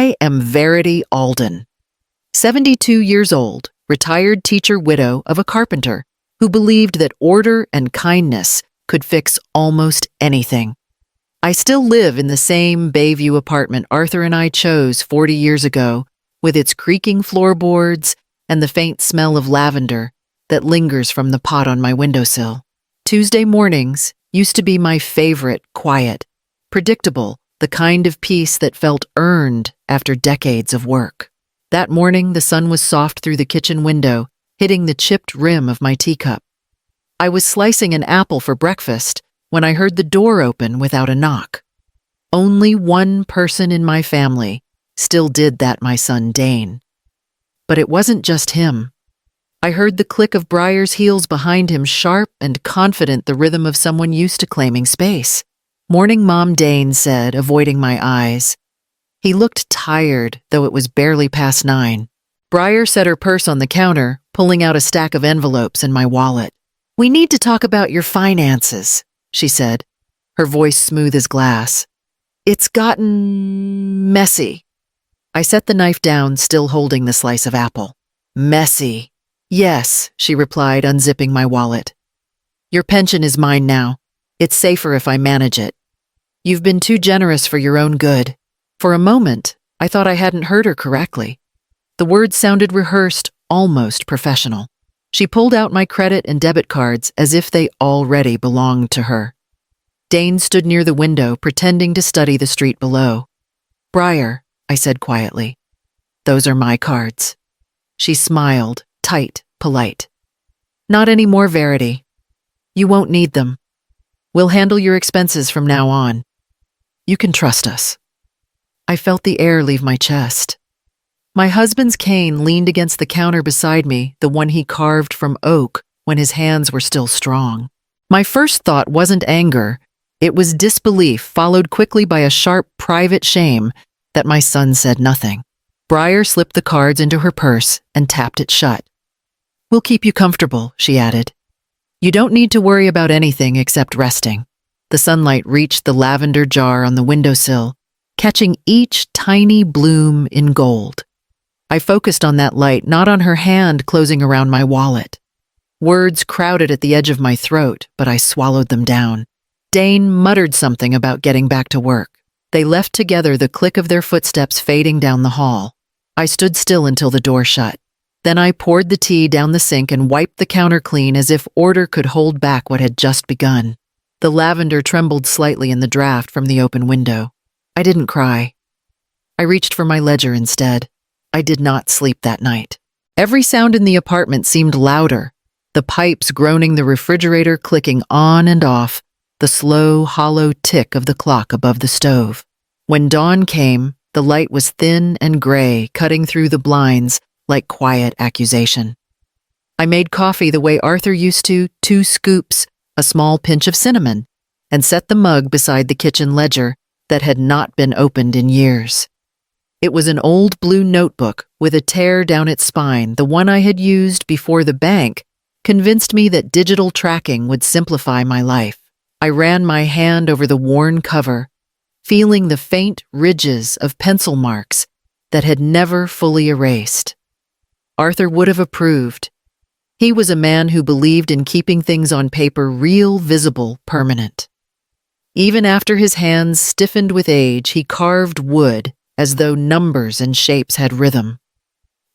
I am Verity Alden, 72 years old, retired teacher widow of a carpenter who believed that order and kindness could fix almost anything. I still live in the same Bayview apartment Arthur and I chose 40 years ago, with its creaking floorboards and the faint smell of lavender that lingers from the pot on my windowsill. Tuesday mornings used to be my favorite, quiet, predictable, the kind of peace that felt earned after decades of work. That morning, the sun was soft through the kitchen window, hitting the chipped rim of my teacup. I was slicing an apple for breakfast when I heard the door open without a knock. Only one person in my family still did that, my son Dane. But it wasn't just him. I heard the click of Briar's heels behind him, sharp and confident, the rhythm of someone used to claiming space. Morning, Mom, Dane said, avoiding my eyes. He looked tired, though it was barely past 9. Briar set her purse on the counter, pulling out a stack of envelopes and my wallet. "We need to talk about your finances," she said, her voice smooth as glass. "It's gotten messy." I set the knife down, still holding the slice of apple. "Messy." "Yes," she replied, unzipping my wallet. "Your pension is mine now. It's safer if I manage it. You've been too generous for your own good." For a moment, I thought I hadn't heard her correctly. The words sounded rehearsed, almost professional. She pulled out my credit and debit cards as if they already belonged to her. Dane stood near the window, pretending to study the street below. "Briar," I said quietly, "those are my cards." She smiled, tight, polite. "Not anymore, Verity. You won't need them. We'll handle your expenses from now on. You can trust us." I felt the air leave my chest. My husband's cane leaned against the counter beside me, the one he carved from oak when his hands were still strong. My first thought wasn't anger. It was disbelief, followed quickly by a sharp, private shame that my son said nothing. Briar slipped the cards into her purse and tapped it shut. "We'll keep you comfortable," she added. "You don't need to worry about anything except resting." The sunlight reached the lavender jar on the windowsill, catching each tiny bloom in gold. I focused on that light, not on her hand closing around my wallet. Words crowded at the edge of my throat, but I swallowed them down. Dane muttered something about getting back to work. They left together, the click of their footsteps fading down the hall. I stood still until the door shut. Then I poured the tea down the sink and wiped the counter clean as if order could hold back what had just begun. The lavender trembled slightly in the draft from the open window. I didn't cry. I reached for my ledger instead. I did not sleep that night. Every sound in the apartment seemed louder. The pipes groaning, the refrigerator clicking on and off, the slow, hollow tick of the clock above the stove. When dawn came, the light was thin and gray, cutting through the blinds like quiet accusation. I made coffee the way Arthur used to, 2 scoops, a small pinch of cinnamon, and set the mug beside the kitchen ledger that had not been opened in years. It was an old blue notebook with a tear down its spine, the one I had used before the bank convinced me that digital tracking would simplify my life. I ran my hand over the worn cover, feeling the faint ridges of pencil marks that had never fully erased. Arthur would have approved. He was a man who believed in keeping things on paper real, visible, permanent. Even after his hands stiffened with age, he carved wood as though numbers and shapes had rhythm.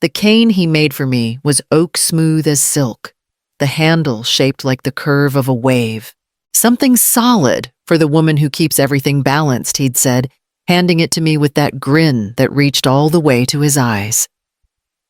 The cane he made for me was oak smooth as silk, the handle shaped like the curve of a wave. "Something solid for the woman who keeps everything balanced," he'd said, handing it to me with that grin that reached all the way to his eyes.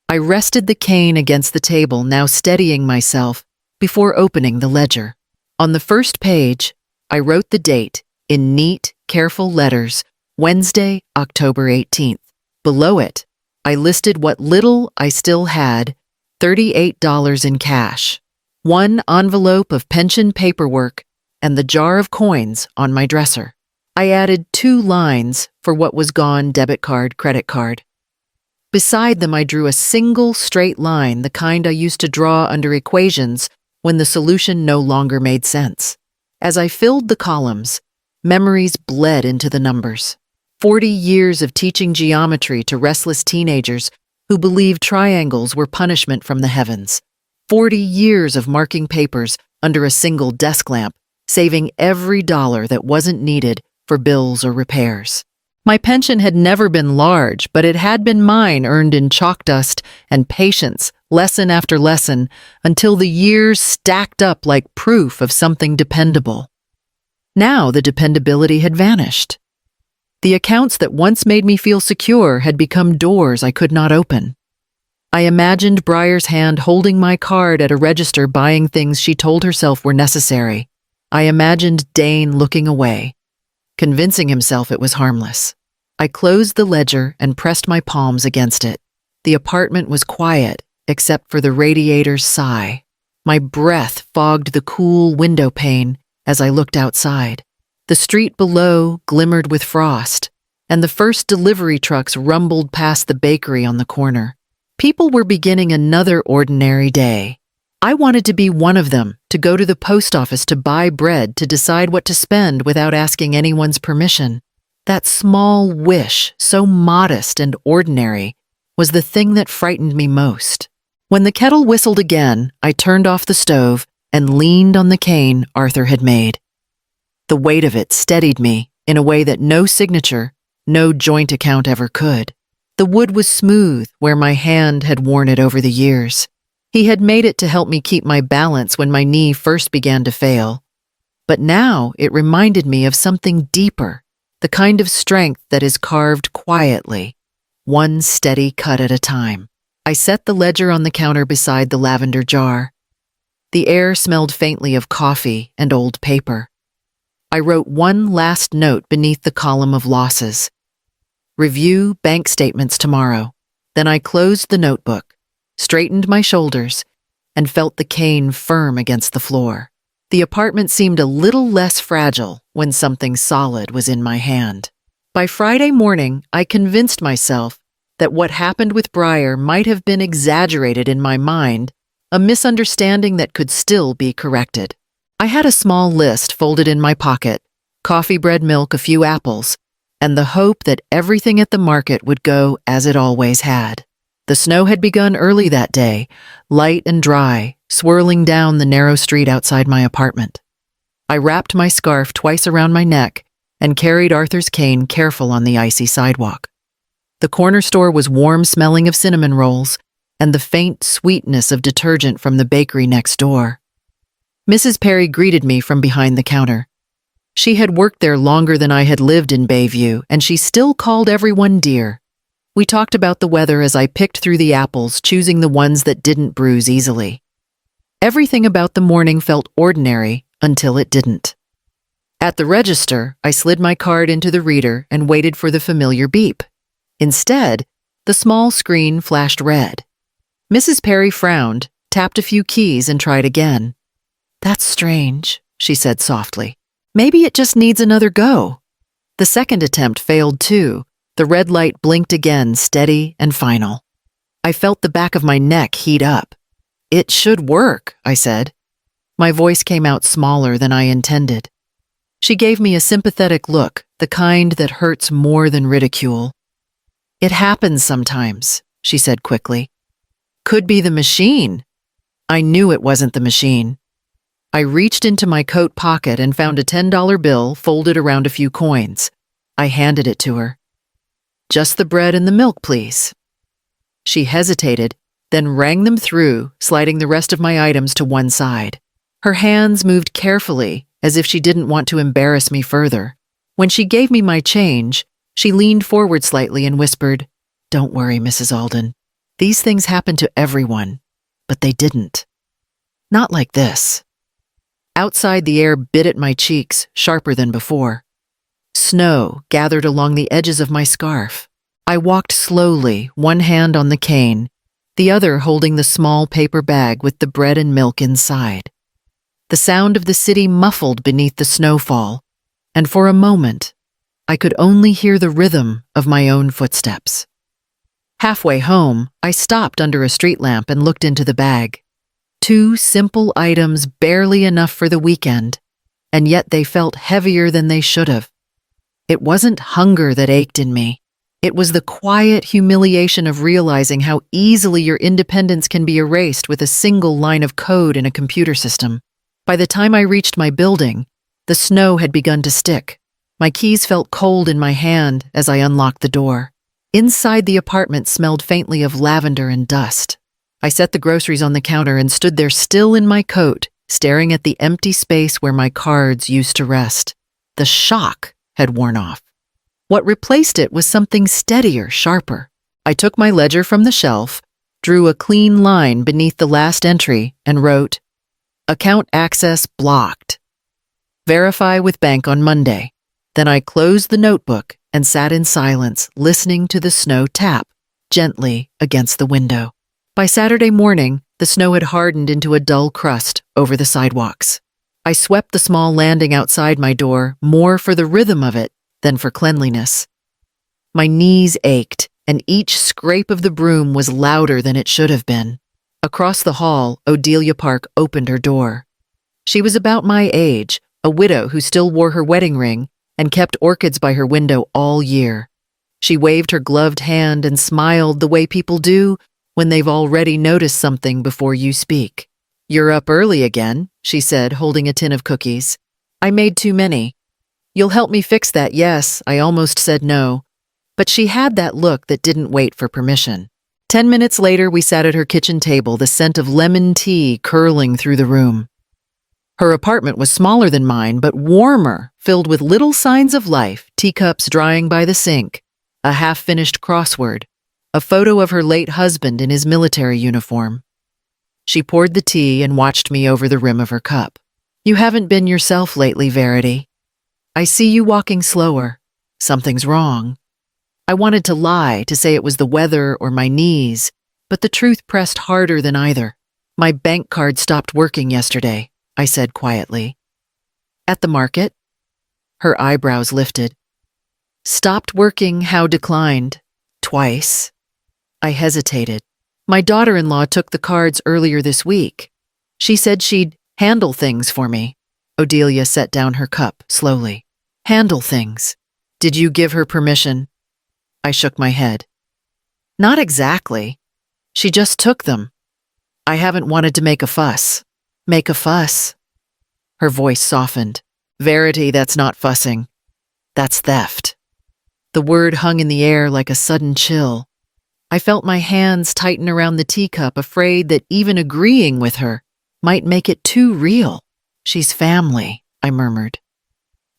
I rested the cane against the table, now steadying myself, before opening the ledger. On the first page, I wrote the date in neat, careful letters, Wednesday, October 18th. Below it, I listed what little I still had, $38 in cash, 1 envelope of pension paperwork, and the jar of coins on my dresser. I added 2 lines for what was gone: debit card, credit card. Beside them, I drew a single straight line, the kind I used to draw under equations when the solution no longer made sense. As I filled the columns, memories bled into the numbers. 40 years of teaching geometry to restless teenagers who believed triangles were punishment from the heavens. 40 years of marking papers under a single desk lamp, saving every dollar that wasn't needed for bills or repairs. My pension had never been large, but it had been mine, earned in chalk dust and patience, lesson after lesson, until the years stacked up like proof of something dependable. Now the dependability had vanished. The accounts that once made me feel secure had become doors I could not open. I imagined Briar's hand holding my card at a register, buying things she told herself were necessary. I imagined Dane looking away, convincing himself it was harmless. I closed the ledger and pressed my palms against it. The apartment was quiet, except for the radiator's sigh. My breath fogged the cool window pane as I looked outside. The street below glimmered with frost, and the first delivery trucks rumbled past the bakery on the corner. People were beginning another ordinary day. I wanted to be one of them, to go to the post office to buy bread, to decide what to spend without asking anyone's permission. That small wish, so modest and ordinary, was the thing that frightened me most. When the kettle whistled again, I turned off the stove and leaned on the cane Arthur had made. The weight of it steadied me in a way that no signature, no joint account ever could. The wood was smooth where my hand had worn it over the years. He had made it to help me keep my balance when my knee first began to fail. But now it reminded me of something deeper, the kind of strength that is carved quietly, one steady cut at a time. I set the ledger on the counter beside the lavender jar. The air smelled faintly of coffee and old paper. I wrote one last note beneath the column of losses. Review bank statements tomorrow. Then I closed the notebook, straightened my shoulders, and felt the cane firm against the floor. The apartment seemed a little less fragile when something solid was in my hand. By Friday morning, I convinced myself that what happened with Briar might have been exaggerated in my mind, a misunderstanding that could still be corrected. I had a small list folded in my pocket, coffee, bread, milk, a few apples, and the hope that everything at the market would go as it always had. The snow had begun early that day, light and dry, swirling down the narrow street outside my apartment. I wrapped my scarf twice around my neck and carried Arthur's cane careful on the icy sidewalk. The corner store was warm, smelling of cinnamon rolls and the faint sweetness of detergent from the bakery next door. Mrs. Perry greeted me from behind the counter. She had worked there longer than I had lived in Bayview, and she still called everyone dear. We talked about the weather as I picked through the apples, choosing the ones that didn't bruise easily. Everything about the morning felt ordinary until it didn't. At the register, I slid my card into the reader and waited for the familiar beep. Instead, the small screen flashed red. Mrs. Perry frowned, tapped a few keys, and tried again. "That's strange," she said softly. "Maybe it just needs another go." The second attempt failed too. The red light blinked again, steady and final. I felt the back of my neck heat up. "It should work," I said. My voice came out smaller than I intended. She gave me a sympathetic look, the kind that hurts more than ridicule. "It happens sometimes," she said quickly. "Could be the machine." I knew it wasn't the machine. I reached into my coat pocket and found a $10 bill folded around a few coins. I handed it to her. "Just the bread and the milk, please." She hesitated, then rang them through, sliding the rest of my items to one side. Her hands moved carefully, as if she didn't want to embarrass me further. When she gave me my change, she leaned forward slightly and whispered, "Don't worry, Mrs. Alden. These things happen to everyone, but they didn't. Not like this." Outside, the air bit at my cheeks, sharper than before. Snow gathered along the edges of my scarf. I walked slowly, one hand on the cane, the other holding the small paper bag with the bread and milk inside. The sound of the city muffled beneath the snowfall, and for a moment, I could only hear the rhythm of my own footsteps. Halfway home, I stopped under a street lamp and looked into the bag. 2 simple items, barely enough for the weekend, and yet they felt heavier than they should have. It wasn't hunger that ached in me. It was the quiet humiliation of realizing how easily your independence can be erased with a single line of code in a computer system. By the time I reached my building, the snow had begun to stick. My keys felt cold in my hand as I unlocked the door. Inside the apartment smelled faintly of lavender and dust. I set the groceries on the counter and stood there still in my coat, staring at the empty space where my cards used to rest. The shock had worn off. What replaced it was something steadier, sharper. I took my ledger from the shelf, drew a clean line beneath the last entry, and wrote, "Account access blocked. Verify with bank on Monday." Then I closed the notebook and sat in silence, listening to the snow tap gently against the window. By Saturday morning, the snow had hardened into a dull crust over the sidewalks. I swept the small landing outside my door more for the rhythm of it than for cleanliness. My knees ached, and each scrape of the broom was louder than it should have been. Across the hall, Odelia Park opened her door. She was about my age, a widow who still wore her wedding ring and kept orchids by her window all year. She waved her gloved hand and smiled the way people do when they've already noticed something before you speak. "You're up early again," she said, holding a tin of cookies. "I made too many." "You'll help me fix that, yes," I almost said no. But she had that look that didn't wait for permission. 10 minutes later, we sat at her kitchen table, the scent of lemon tea curling through the room. Her apartment was smaller than mine, but warmer, filled with little signs of life, teacups drying by the sink, a half-finished crossword, a photo of her late husband in his military uniform. She poured the tea and watched me over the rim of her cup. "You haven't been yourself lately, Verity. I see you walking slower. Something's wrong." I wanted to lie, to say it was the weather or my knees, but the truth pressed harder than either. "My bank card stopped working yesterday," I said quietly. "At the market?" Her eyebrows lifted. "Stopped working, how declined?" "Twice." I hesitated. "My daughter-in-law took the cards earlier this week. She said she'd handle things for me." Odelia set down her cup slowly. "Handle things. Did you give her permission?" I shook my head. "Not exactly. She just took them. I haven't wanted to make a fuss." "Make a fuss?" Her voice softened. "Verity, that's not fussing. That's theft." The word hung in the air like a sudden chill. I felt my hands tighten around the teacup, afraid that even agreeing with her might make it too real. "She's family," I murmured.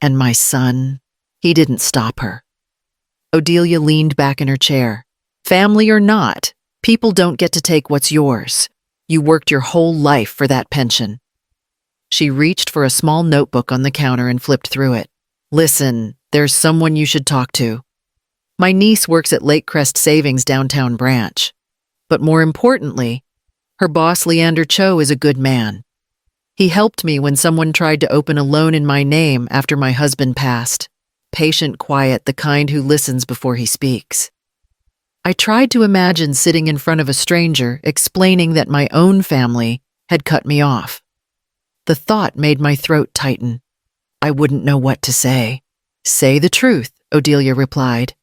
"And my son." He didn't stop her. Odelia leaned back in her chair. "Family or not, people don't get to take what's yours. You worked your whole life for that pension." She reached for a small notebook on the counter and flipped through it. "Listen, there's someone you should talk to. My niece works at Lake Crest Savings downtown branch. But more importantly, her boss Leander Cho is a good man. He helped me when someone tried to open a loan in my name after my husband passed. Patient, quiet, the kind who listens before he speaks." I tried to imagine sitting in front of a stranger explaining that my own family had cut me off. The thought made my throat tighten. I wouldn't know what to say. "Say the truth," Odelia replied.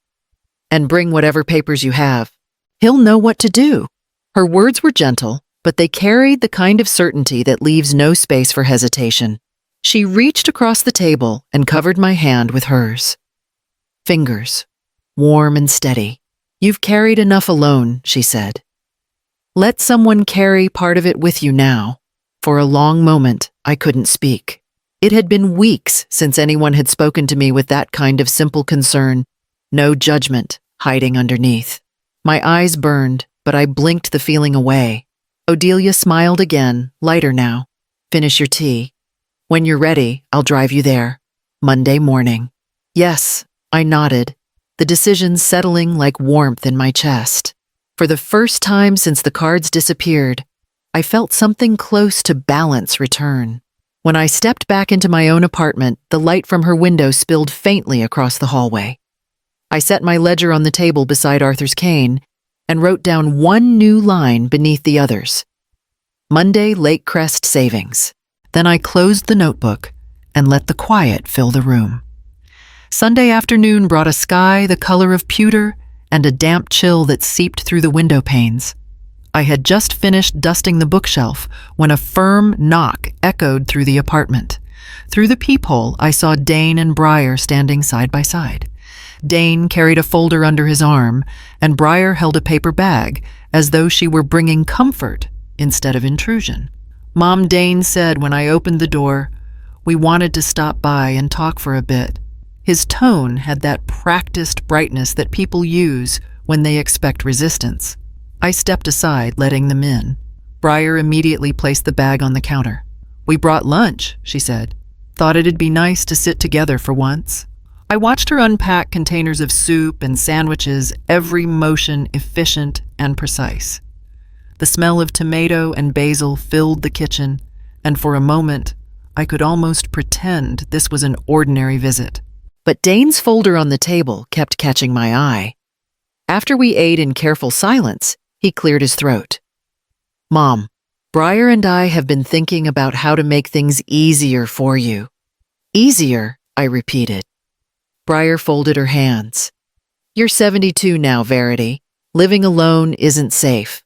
"And bring whatever papers you have. He'll know what to do." Her words were gentle, but they carried the kind of certainty that leaves no space for hesitation. She reached across the table and covered my hand with hers. Fingers, warm and steady. "You've carried enough alone," she said. "Let someone carry part of it with you now." For a long moment, I couldn't speak. It had been weeks since anyone had spoken to me with that kind of simple concern, no judgment hiding underneath. My eyes burned, but I blinked the feeling away. Odelia smiled again, lighter now. "Finish your tea. When you're ready, I'll drive you there. Monday morning." "Yes," I nodded, the decision settling like warmth in my chest. For the first time since the cards disappeared, I felt something close to balance return. When I stepped back into my own apartment, the light from her window spilled faintly across the hallway. I set my ledger on the table beside Arthur's cane and wrote down one new line beneath the others. Monday, Lake Crest Savings. Then I closed the notebook and let the quiet fill the room. Sunday afternoon brought a sky the color of pewter and a damp chill that seeped through the window panes. I had just finished dusting the bookshelf when a firm knock echoed through the apartment. Through the peephole, I saw Dane and Briar standing side by side. Dane carried a folder under his arm, and Briar held a paper bag, as though she were bringing comfort instead of intrusion. Mom, Dane said when I opened the door, "We wanted to stop by and talk for a bit." His tone had that practiced brightness that people use when they expect resistance. I stepped aside, letting them in. Briar immediately placed the bag on the counter. "We brought lunch," she said. "Thought it'd be nice to sit together for once." I watched her unpack containers of soup and sandwiches, every motion efficient and precise. The smell of tomato and basil filled the kitchen, and for a moment, I could almost pretend this was an ordinary visit. But Dane's folder on the table kept catching my eye. After we ate in careful silence, he cleared his throat. "Mom, Briar and I have been thinking about how to make things easier for you." "Easier," I repeated. Briar folded her hands. "You're 72 now, Verity. Living alone isn't safe.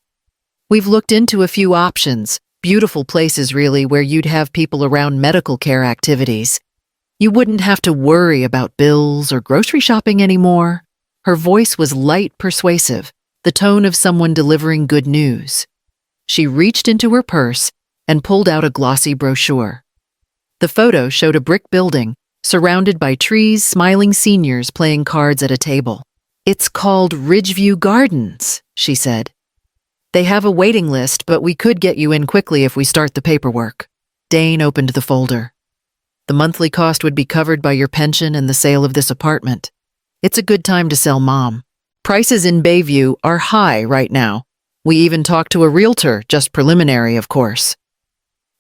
We've looked into a few options, beautiful places really, where you'd have people around medical care activities. You wouldn't have to worry about bills or grocery shopping anymore." Her voice was light, persuasive, the tone of someone delivering good news. She reached into her purse and pulled out a glossy brochure. The photo showed a brick building, surrounded by trees, smiling seniors playing cards at a table. "It's called Ridgeview Gardens," she said. "They have a waiting list, but we could get you in quickly if we start the paperwork." Dane opened the folder. "The monthly cost would be covered by your pension and the sale of this apartment. It's a good time to sell, Mom. Prices in Bayview are high right now. We even talked to a realtor, just preliminary, of course."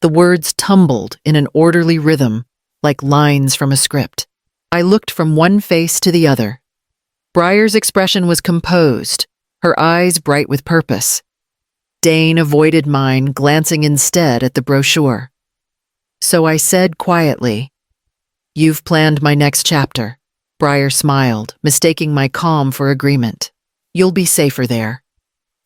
The words tumbled in an orderly rhythm, like lines from a script. I looked from one face to the other. Briar's expression was composed, her eyes bright with purpose. Dane avoided mine, glancing instead at the brochure. So I said quietly, "You've planned my next chapter." Briar smiled, mistaking my calm for agreement. "You'll be safer there.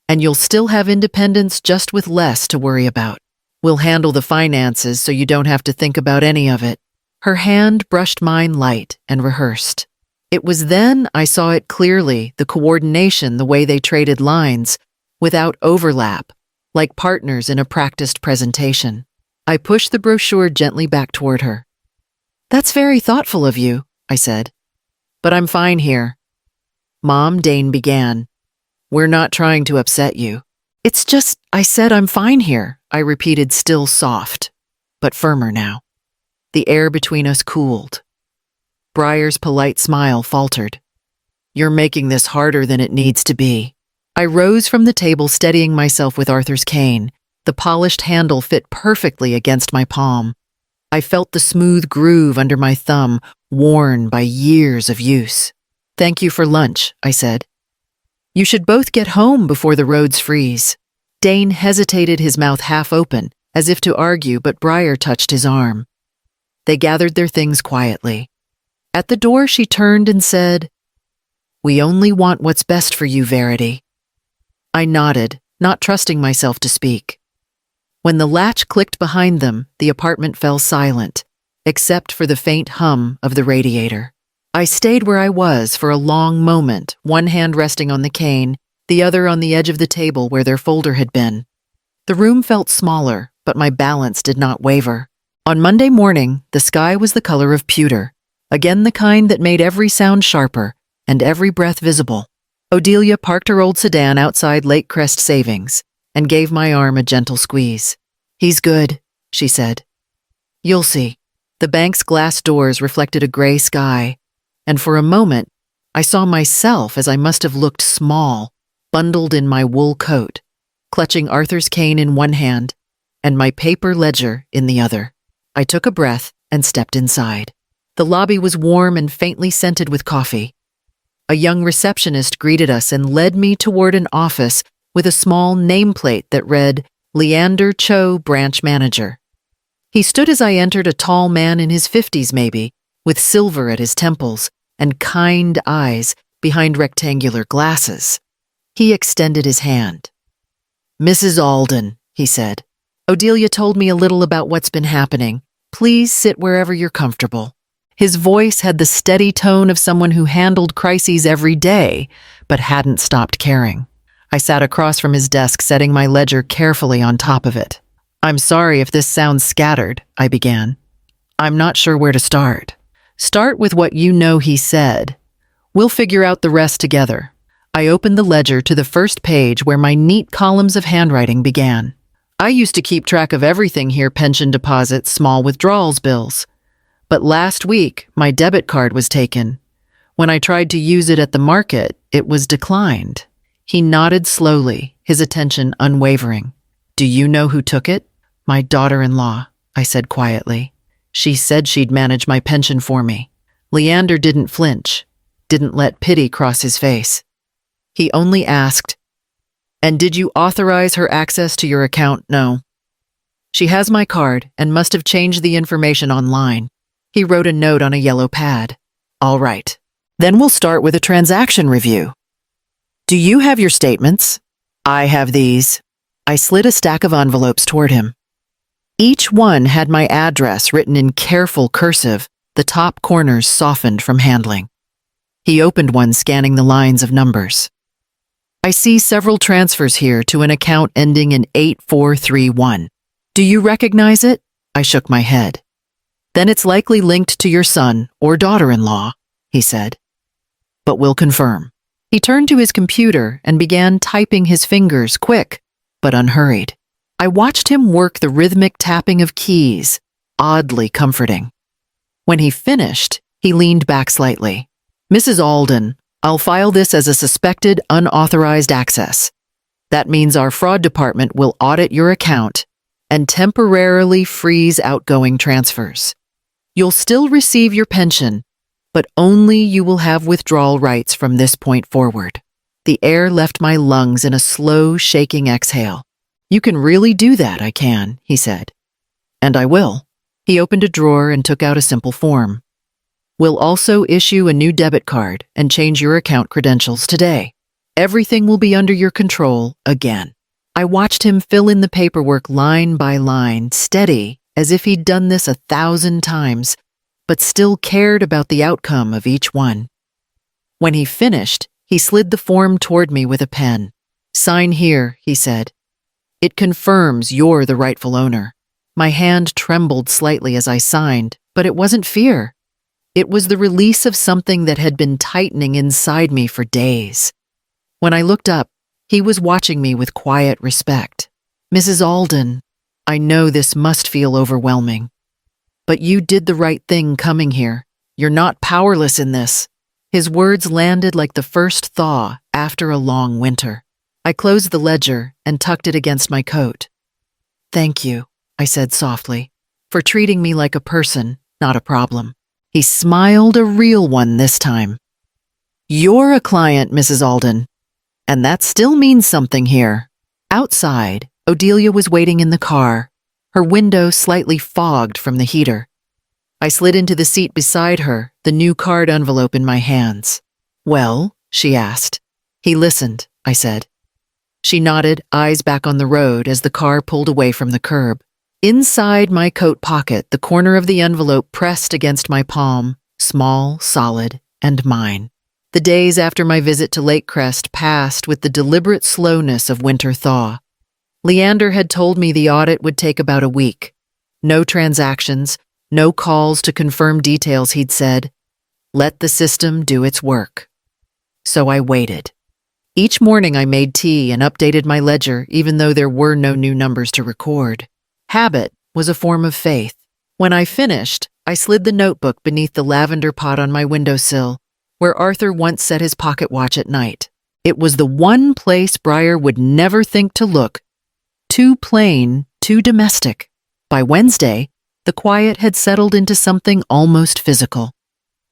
And you'll still have independence, just with less to worry about. We'll handle the finances so you don't have to think about any of it." Her hand brushed mine light and rehearsed. It was then I saw it clearly, the coordination, the way they traded lines, without overlap, like partners in a practiced presentation. I pushed the brochure gently back toward her. "That's very thoughtful of you," I said. "But I'm fine here." "Mom," Dane began, "we're not trying to upset you." "It's just, I said I'm fine here," I repeated, still soft, but firmer now. The air between us cooled. Briar's polite smile faltered. "You're making this harder than it needs to be." I rose from the table, steadying myself with Arthur's cane. The polished handle fit perfectly against my palm. I felt the smooth groove under my thumb, worn by years of use. "Thank you for lunch," I said. "You should both get home before the roads freeze." Dane hesitated, his mouth half open, as if to argue, but Briar touched his arm. They gathered their things quietly. At the door, she turned and said, "We only want what's best for you, Verity." I nodded, not trusting myself to speak. When the latch clicked behind them, the apartment fell silent, except for the faint hum of the radiator. I stayed where I was for a long moment, one hand resting on the cane, the other on the edge of the table where their folder had been. The room felt smaller, but my balance did not waver. On Monday morning, the sky was the color of pewter, again the kind that made every sound sharper and every breath visible. Odelia parked her old sedan outside Lake Crest Savings and gave my arm a gentle squeeze. "He's good," she said. "You'll see." The bank's glass doors reflected a gray sky, and for a moment, I saw myself as I must have looked small, bundled in my wool coat, clutching Arthur's cane in one hand and my paper ledger in the other. I took a breath and stepped inside. The lobby was warm and faintly scented with coffee. A young receptionist greeted us and led me toward an office with a small nameplate that read, "Leander Cho, Branch Manager." He stood as I entered, a tall man in his 50s maybe, with silver at his temples, and kind eyes behind rectangular glasses. He extended his hand. "Mrs. Alden," he said, "Odelia told me a little about what's been happening. Please sit wherever you're comfortable." His voice had the steady tone of someone who handled crises every day, but hadn't stopped caring. I sat across from his desk, setting my ledger carefully on top of it. "I'm sorry if this sounds scattered," I began. "I'm not sure where to start." "Start with what you know he said. We'll figure out the rest together." I opened the ledger to the first page where my neat columns of handwriting began. "I used to keep track of everything here: pension deposits, small withdrawals bills. But last week, my debit card was taken. When I tried to use it at the market, it was declined." He nodded slowly, his attention unwavering. "Do you know who took it?" "My daughter-in-law," I said quietly. "She said she'd manage my pension for me." Leander didn't flinch, didn't let pity cross his face. He only asked, "And did you authorize her access to your account?" "No." "She has my card and must have changed the information online." He wrote a note on a yellow pad. "All right. Then we'll start with a transaction review. Do you have your statements?" "I have these." I slid a stack of envelopes toward him. Each one had my address written in careful cursive, the top corners softened from handling. He opened one, scanning the lines of numbers. "I see several transfers here to an account ending in 8431. Do you recognize it?" I shook my head. "Then it's likely linked to your son or daughter-in-law," he said. "But we'll confirm." He turned to his computer and began typing, his fingers quick but unhurried. I watched him work the rhythmic tapping of keys, oddly comforting. When he finished, he leaned back slightly. "Mrs. Alden, I'll file this as a suspected unauthorized access. That means our fraud department will audit your account and temporarily freeze outgoing transfers. You'll still receive your pension, but only you will have withdrawal rights from this point forward." The air left my lungs in a slow, shaking exhale. "You can really do that." "I can," he said. "And I will." He opened a drawer and took out a simple form. "We'll also issue a new debit card and change your account credentials today. Everything will be under your control again." I watched him fill in the paperwork line by line, steady, as if he'd done this 1,000 times, but still cared about the outcome of each one. When he finished, he slid the form toward me with a pen. "Sign here," he said. "It confirms you're the rightful owner." My hand trembled slightly as I signed, but it wasn't fear. It was the release of something that had been tightening inside me for days. When I looked up, he was watching me with quiet respect. "Mrs. Alden, I know this must feel overwhelming. But you did the right thing coming here. You're not powerless in this." His words landed like the first thaw after a long winter. I closed the ledger and tucked it against my coat. "Thank you," I said softly, "for treating me like a person, not a problem." He smiled, a real one this time. "You're a client, Mrs. Alden, and that still means something here." Outside, Odelia was waiting in the car, her window slightly fogged from the heater. I slid into the seat beside her, the new card envelope in my hands. "Well?" she asked. "He listened," I said. She nodded, eyes back on the road as the car pulled away from the curb. Inside my coat pocket, the corner of the envelope pressed against my palm, small, solid, and mine. The days after my visit to Lake Crest passed with the deliberate slowness of winter thaw. Leander had told me the audit would take about a week. No transactions, no calls to confirm details, he'd said. Let the system do its work. So I waited. Each morning I made tea and updated my ledger, even though there were no new numbers to record. Habit was a form of faith. When I finished, I slid the notebook beneath the lavender pot on my windowsill, where Arthur once set his pocket watch at night. It was the one place Briar would never think to look. Too plain, too domestic. By Wednesday, the quiet had settled into something almost physical.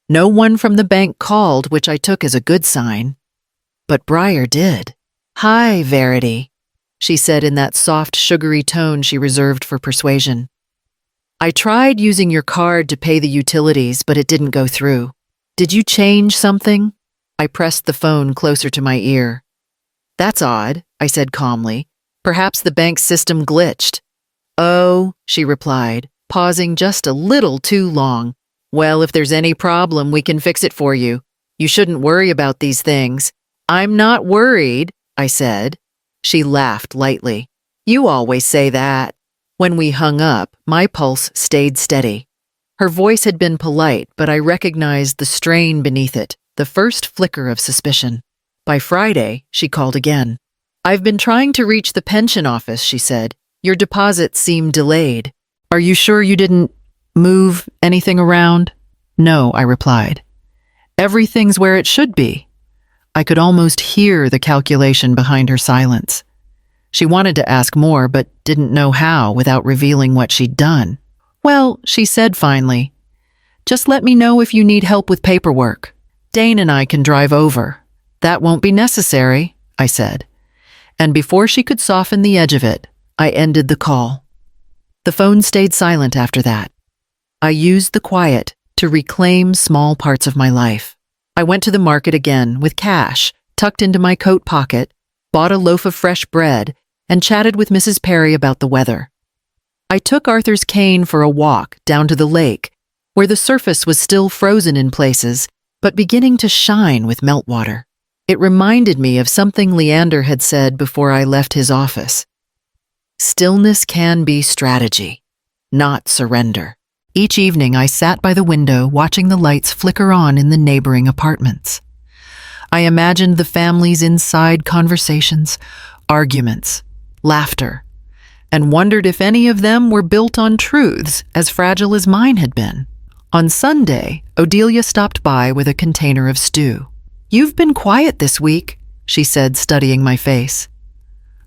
No one from the bank called, which I took as a good sign. But Briar did. "Hi, Verity," she said in that soft, sugary tone she reserved for persuasion. "I tried using your card to pay the utilities, but it didn't go through. Did you change something? I pressed the phone closer to my ear. That's odd, I said calmly. Perhaps the bank's system glitched. Oh, she replied, pausing just a little too long. Well, if there's any problem, we can fix it for you. You shouldn't worry about these things. I'm not worried, I said. She laughed lightly. You always say that. When we hung up, my pulse stayed steady. Her voice had been polite, but I recognized the strain beneath it, the first flicker of suspicion. By Friday, she called again. I've been trying to reach the pension office, she said. Your deposits seem delayed. Are you sure you didn't move anything around? No, I replied. Everything's where it should be. I could almost hear the calculation behind her silence. She wanted to ask more, but didn't know how without revealing what she'd done. Well, she said finally, just let me know if you need help with paperwork. Dane and I can drive over. That won't be necessary, I said. And before she could soften the edge of it, I ended the call. The phone stayed silent after that. I used the quiet to reclaim small parts of my life. I went to the market again with cash tucked into my coat pocket, bought a loaf of fresh bread, and chatted with Mrs. Perry about the weather. I took Arthur's cane for a walk down to the lake, where the surface was still frozen in places, but beginning to shine with meltwater. It reminded me of something Leander had said before I left his office. Stillness can be strategy, not surrender. Each evening I sat by the window watching the lights flicker on in the neighboring apartments. I imagined the family's inside conversations, arguments, laughter, and wondered if any of them were built on truths as fragile as mine had been. On Sunday, Odelia stopped by with a container of stew. You've been quiet this week, she said, studying my face.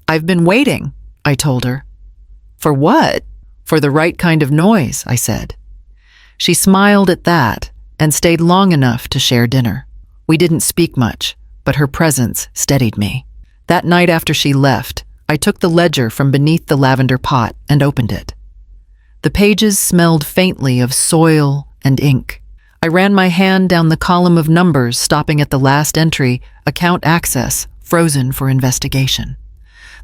I've been waiting, I told her. For what? For the right kind of noise, I said. She smiled at that and stayed long enough to share dinner. We didn't speak much, but her presence steadied me. That night after she left, I took the ledger from beneath the lavender pot and opened it. The pages smelled faintly of soil and ink. I ran my hand down the column of numbers, stopping at the last entry, account access, frozen for investigation.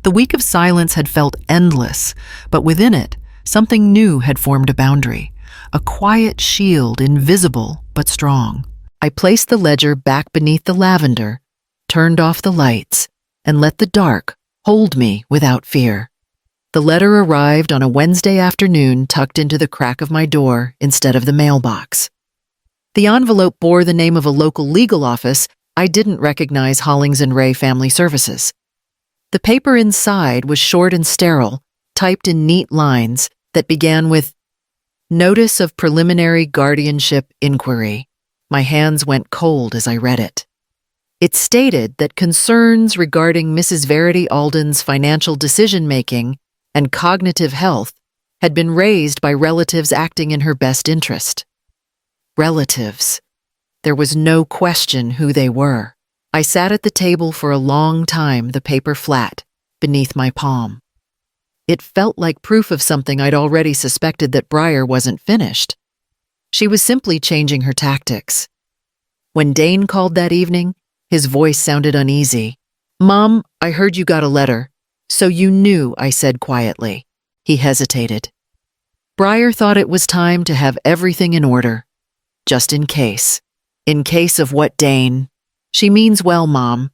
The week of silence had felt endless, but within it, something new had formed a boundary, a quiet shield, invisible but strong. I placed the ledger back beneath the lavender, turned off the lights, and let the dark hold me without fear. The letter arrived on a Wednesday afternoon, tucked into the crack of my door instead of the mailbox. The envelope bore the name of a local legal office. I didn't recognize Hollings and Ray Family Services. The paper inside was short and sterile, typed in neat lines that began with Notice of Preliminary Guardianship Inquiry. My hands went cold as I read it. It stated that concerns regarding Mrs. Verity Alden's financial decision-making and cognitive health had been raised by relatives acting in her best interest. Relatives. There was no question who they were. I sat at the table for a long time, the paper flat, beneath my palm. It felt like proof of something I'd already suspected, that Briar wasn't finished. She was simply changing her tactics. When Dane called that evening, his voice sounded uneasy. Mom, I heard you got a letter. So you knew, I said quietly. He hesitated. Briar thought it was time to have everything in order. Just in case. In case of what, Dane? She means well, Mom.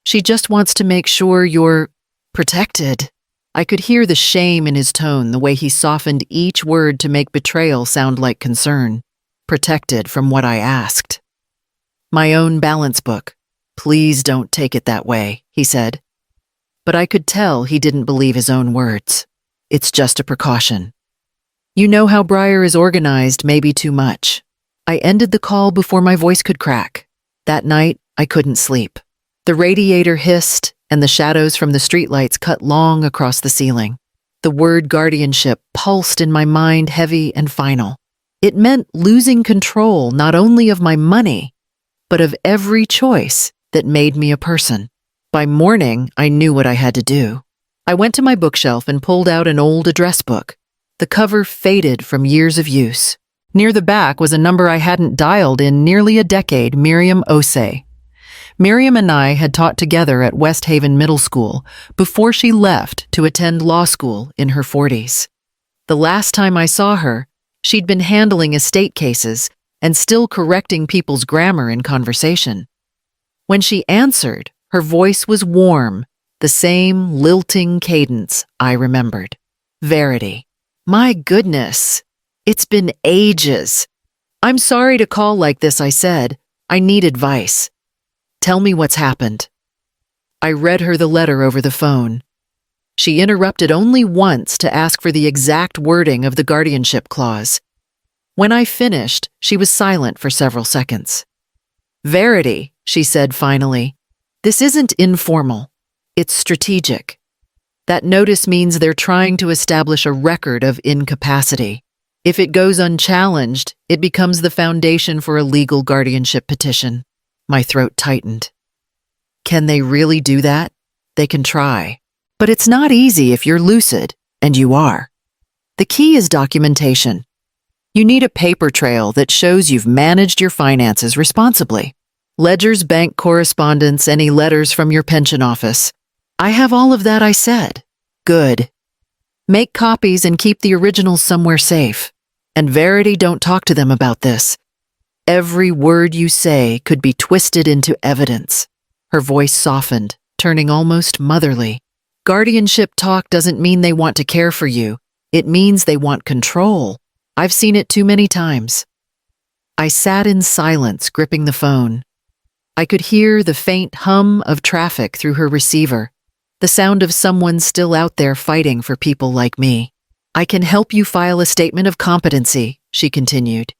She just wants to make sure you're protected. I could hear the shame in his tone, the way he softened each word to make betrayal sound like concern. Protected from what I asked. My own balance book. Please don't take it that way, he said. But I could tell he didn't believe his own words. It's just a precaution. You know how Briar is organized, maybe too much. I ended the call before my voice could crack. That night, I couldn't sleep. The radiator hissed, and the shadows from the streetlights cut long across the ceiling. The word guardianship pulsed in my mind, heavy and final. It meant losing control not only of my money, but of every choice that made me a person. By morning, I knew what I had to do. I went to my bookshelf and pulled out an old address book. The cover faded from years of use. Near the back was a number I hadn't dialed in nearly a decade, Miriam Osei. Miriam and I had taught together at West Haven Middle School before she left to attend law school in her 40s. The last time I saw her, she'd been handling estate cases and still correcting people's grammar in conversation. When she answered, her voice was warm, the same lilting cadence I remembered. Verity. My goodness, it's been ages. I'm sorry to call like this, I said. I need advice. Tell me what's happened. I read her the letter over the phone. She interrupted only once to ask for the exact wording of the guardianship clause. When I finished, she was silent for several seconds. Verity, she said finally, this isn't informal. It's strategic. That notice means they're trying to establish a record of incapacity. If it goes unchallenged, it becomes the foundation for a legal guardianship petition. My throat tightened. Can they really do that? They can try. But it's not easy if you're lucid, and you are. The key is documentation. You need a paper trail that shows you've managed your finances responsibly. Ledgers, bank correspondence, any letters from your pension office. I have all of that, I said. Good. Make copies and keep the originals somewhere safe. And Verity, don't talk to them about this. Every word you say could be twisted into evidence. Her voice softened, turning almost motherly. Guardianship talk doesn't mean they want to care for you. It means they want control. I've seen it too many times. I sat in silence, gripping the phone. I could hear the faint hum of traffic through her receiver, the sound of someone still out there fighting for people like me. I can help you file a statement of competency, she continued.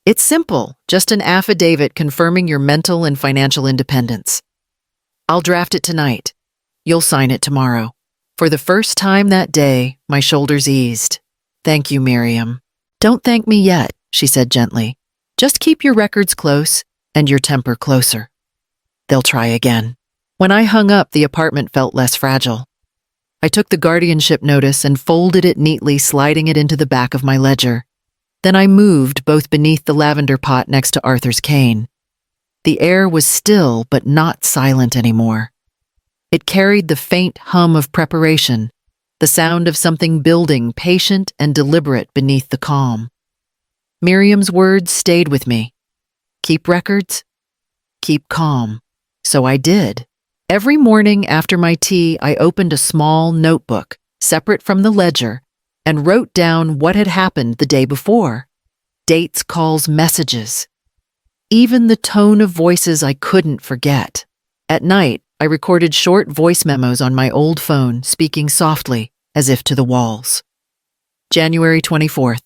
It's simple, just an affidavit confirming your mental and financial independence. I'll draft it tonight. You'll sign it tomorrow. For the first time that day, my shoulders eased. Thank you, Miriam. Don't thank me yet, she said gently. Just keep your records close and your temper closer. They'll try again. When I hung up, the apartment felt less fragile. I took the guardianship notice and folded it neatly, sliding it into the back of my ledger. Then I moved both beneath the lavender pot next to Arthur's cane. The air was still but not silent anymore. It carried the faint hum of preparation, the sound of something building, patient and deliberate beneath the calm. Miriam's words stayed with me. Keep records, keep calm. So I did. Every morning after my tea, I opened a small notebook, separate from the ledger, and wrote down what had happened the day before. Dates, calls, messages. Even the tone of voices I couldn't forget. At night, I recorded short voice memos on my old phone, speaking softly, as if to the walls. January 24th.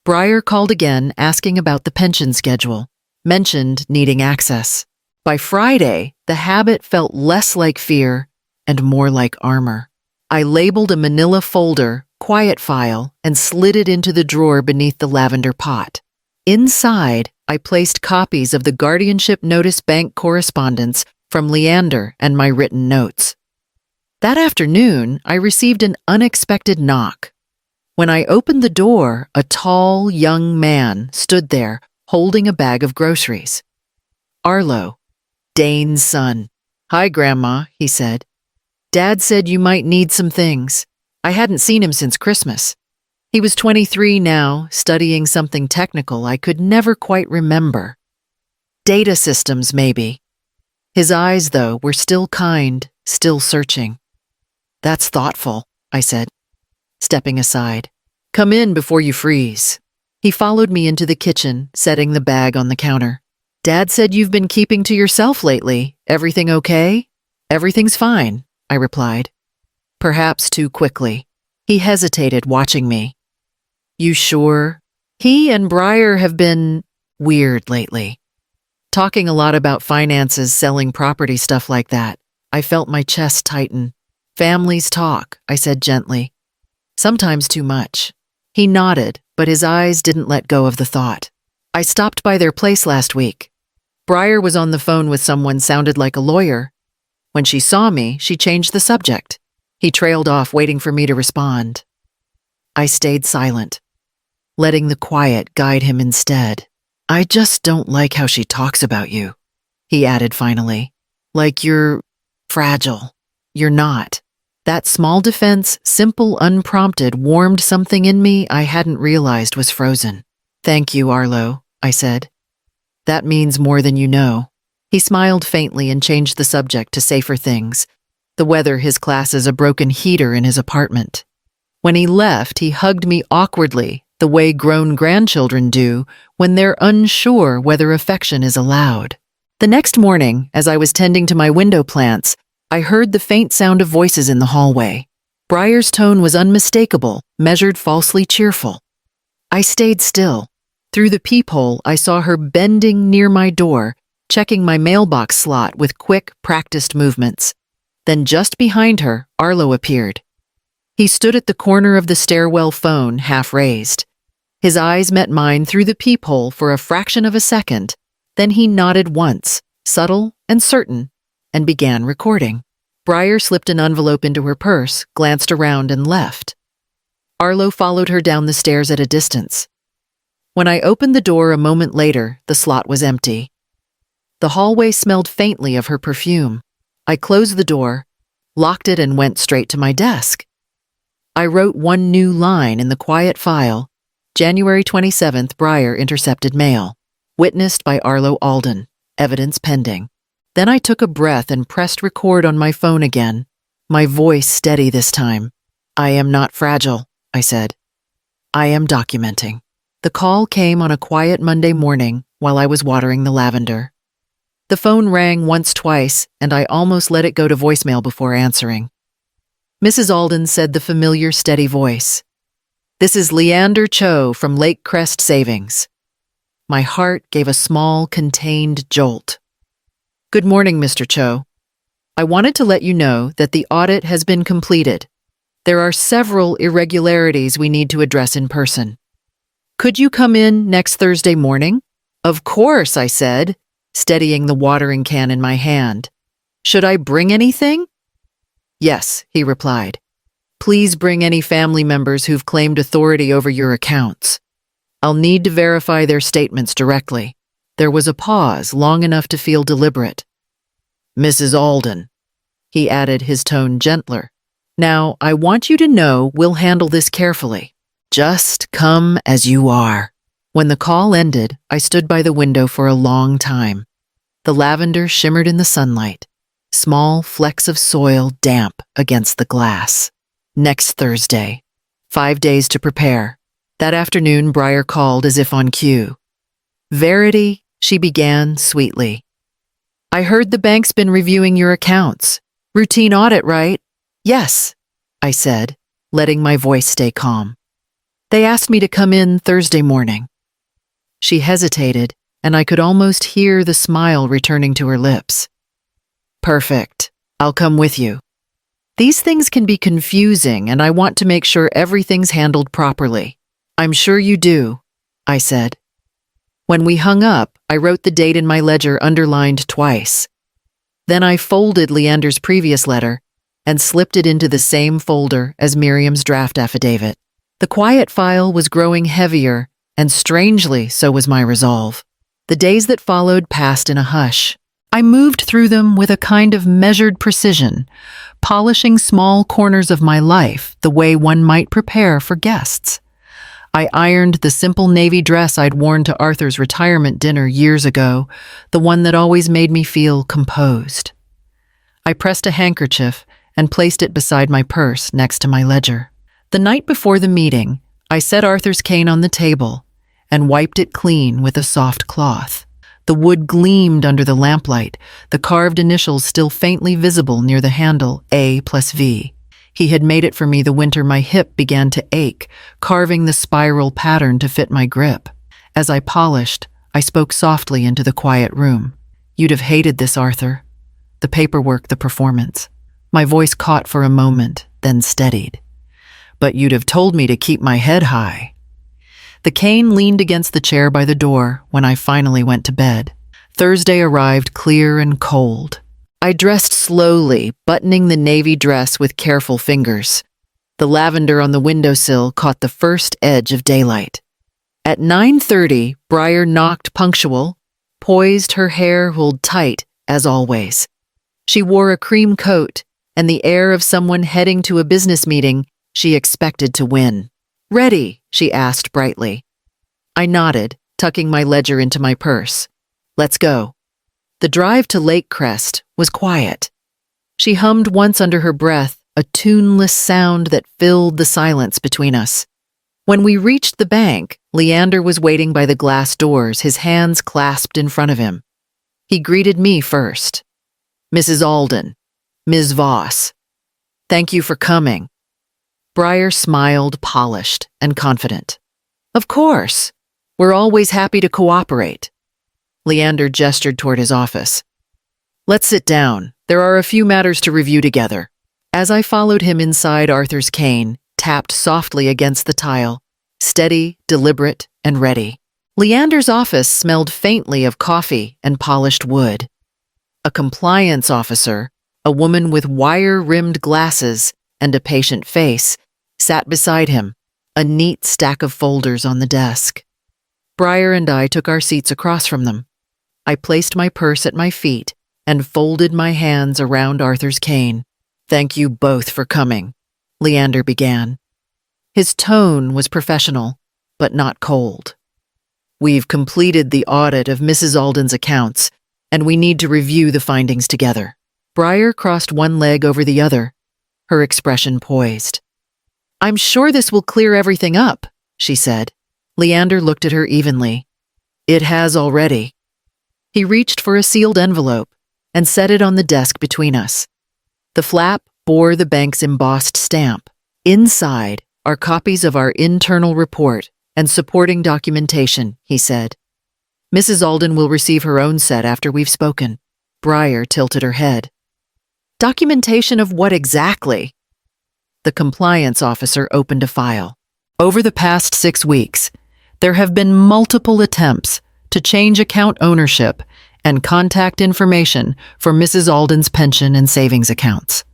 Breyer called again, asking about the pension schedule, mentioned needing access. By Friday, the habit felt less like fear and more like armor. I labeled a manila folder, quiet file, and slid it into the drawer beneath the lavender pot. Inside, I placed copies of the guardianship notice bank correspondence from Leander and my written notes. That afternoon, I received an unexpected knock. When I opened the door, a tall, young man stood there, holding a bag of groceries. Arlo, Dane's son. Hi, Grandma, he said. Dad said you might need some things. I hadn't seen him since Christmas. He was 23 now, studying something technical I could never quite remember. Data systems, maybe. His eyes, though, were still kind, still searching. That's thoughtful, I said, stepping aside. Come in before you freeze. He followed me into the kitchen, setting the bag on the counter. Dad said you've been keeping to yourself lately. Everything okay? Everything's fine, I replied. Perhaps too quickly. He hesitated, watching me. You sure? He and Breyer have been weird lately. Talking a lot about finances, selling property, stuff like that. I felt my chest tighten. Families talk, I said gently. Sometimes too much. He nodded, but his eyes didn't let go of the thought. I stopped by their place last week. Breyer was on the phone with someone sounded like a lawyer. When she saw me, she changed the subject. He trailed off, waiting for me to respond. I stayed silent. letting the quiet guide him instead. "I just don't like how she talks about you," he added finally. "Like you're fragile. You're not." That small defense, simple, unprompted, warmed something in me I hadn't realized was frozen. "Thank you, Arlo," I said. "That means more than you know." He smiled faintly and changed the subject to safer things. The weather, his classes, a broken heater in his apartment. When he left, he hugged me awkwardly, the way grown grandchildren do when they're unsure whether affection is allowed. The next morning, as I was tending to my window plants, I heard the faint sound of voices in the hallway. Briar's tone was unmistakable, measured falsely cheerful. I stayed still. Through the peephole, I saw her bending near my door, checking my mailbox slot with quick, practiced movements. Then just behind her, Arlo appeared. He stood at the corner of the stairwell phone, half raised. His eyes met mine through the peephole for a fraction of a second. Then he nodded once, subtle and certain, and began recording. Briar slipped an envelope into her purse, glanced around, and left. Arlo followed her down the stairs at a distance. When I opened the door a moment later, the slot was empty. The hallway smelled faintly of her perfume. I closed the door, locked it, and went straight to my desk. I wrote one new line in the quiet file: January 27th, Briar intercepted mail. Witnessed by Arlo Alden. Evidence pending. Then I took a breath and pressed record on my phone again, my voice steady this time. "I am not fragile," I said. "I am documenting." The call came on a quiet Monday morning while I was watering the lavender. The phone rang once, twice, and I almost let it go to voicemail before answering. Mrs. Alden said the familiar, steady voice. "This is Leander Cho from Lake Crest Savings." My heart gave a small, contained jolt. "Good morning, Mr. Cho. I wanted to let you know that the audit has been completed. There are several irregularities we need to address in person. Could you come in next Thursday morning?" "Of course," I said, steadying the watering can in my hand. "Should I bring anything?" "Yes," he replied. "Please bring any family members who've claimed authority over your accounts. I'll need to verify their statements directly." There was a pause, long enough to feel deliberate. "Mrs. Alden," he added, his tone gentler. "Now, I want you to know we'll handle this carefully. Just come as you are." When the call ended, I stood by the window for a long time. The lavender shimmered in the sunlight, small flecks of soil damp against the glass. Next Thursday. 5 days to prepare. That afternoon, Briar called as if on cue. "Verity," she began sweetly. "I heard the bank's been reviewing your accounts. Routine audit, right?" "Yes," I said, letting my voice stay calm. "They asked me to come in Thursday morning." She hesitated, and I could almost hear the smile returning to her lips. "Perfect. I'll come with you. These things can be confusing, and I want to make sure everything's handled properly." "I'm sure you do," I said. When we hung up, I wrote the date in my ledger underlined twice. Then I folded Leander's previous letter and slipped it into the same folder as Miriam's draft affidavit. The quiet file was growing heavier, and strangely, so was my resolve. The days that followed passed in a hush. I moved through them with a kind of measured precision, polishing small corners of my life the way one might prepare for guests. I ironed the simple navy dress I'd worn to Arthur's retirement dinner years ago, the one that always made me feel composed. I pressed a handkerchief and placed it beside my purse next to my ledger. The night before the meeting, I set Arthur's cane on the table and wiped it clean with a soft cloth. The wood gleamed under the lamplight, the carved initials still faintly visible near the handle A+V. He had made it for me the winter my hip began to ache, carving the spiral pattern to fit my grip. As I polished, I spoke softly into the quiet room. "You'd have hated this, Arthur. The paperwork, the performance." My voice caught for a moment, then steadied. "But you'd have told me to keep my head high." The cane leaned against the chair by the door when I finally went to bed. Thursday arrived clear and cold. I dressed slowly, buttoning the navy dress with careful fingers. The lavender on the windowsill caught the first edge of daylight. At 9:30, Briar knocked punctual, poised, her hair pulled tight, as always. She wore a cream coat and the air of someone heading to a business meeting she expected to win. "Ready?" she asked brightly. I nodded, tucking my ledger into my purse. "Let's go." The drive to Lake Crest was quiet. She hummed once under her breath, a tuneless sound that filled the silence between us. When we reached the bank, Leander was waiting by the glass doors, his hands clasped in front of him. He greeted me first. "Mrs. Alden, Ms. Voss, thank you for coming." Briar smiled, polished and confident. "Of course. We're always happy to cooperate." Leander gestured toward his office. "Let's sit down. There are a few matters to review together." As I followed him inside, Arthur's cane tapped softly against the tile, steady, deliberate, and ready. Leander's office smelled faintly of coffee and polished wood. A compliance officer, a woman with wire-rimmed glasses and a patient face, sat beside him, a neat stack of folders on the desk. Briar and I took our seats across from them. I placed my purse at my feet and folded my hands around Arthur's cane. "Thank you both for coming," Leander began. His tone was professional, but not cold. "We've completed the audit of Mrs. Alden's accounts, and we need to review the findings together." Briar crossed one leg over the other, her expression poised. "I'm sure this will clear everything up," she said. Leander looked at her evenly. "It has already." He reached for a sealed envelope and set it on the desk between us. The flap bore the bank's embossed stamp. "Inside are copies of our internal report and supporting documentation," he said. "Mrs. Alden will receive her own set after we've spoken." Briar tilted her head. "Documentation of what exactly?" The compliance officer opened a file. "Over the past 6 weeks, there have been multiple attempts to change account ownership and contact information for Mrs. Alden's pension and savings accounts.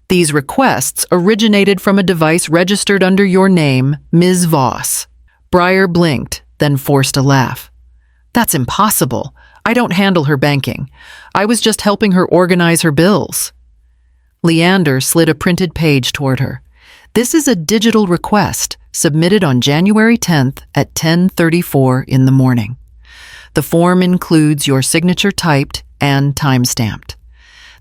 These requests originated from a device registered under your name, Ms. Voss." Briar blinked, then forced a laugh. "That's impossible. I don't handle her banking. I was just helping her organize her bills." Leander slid a printed page toward her. "This is a digital request submitted on January 10th at 10:34 in the morning. The form includes your signature typed and time-stamped.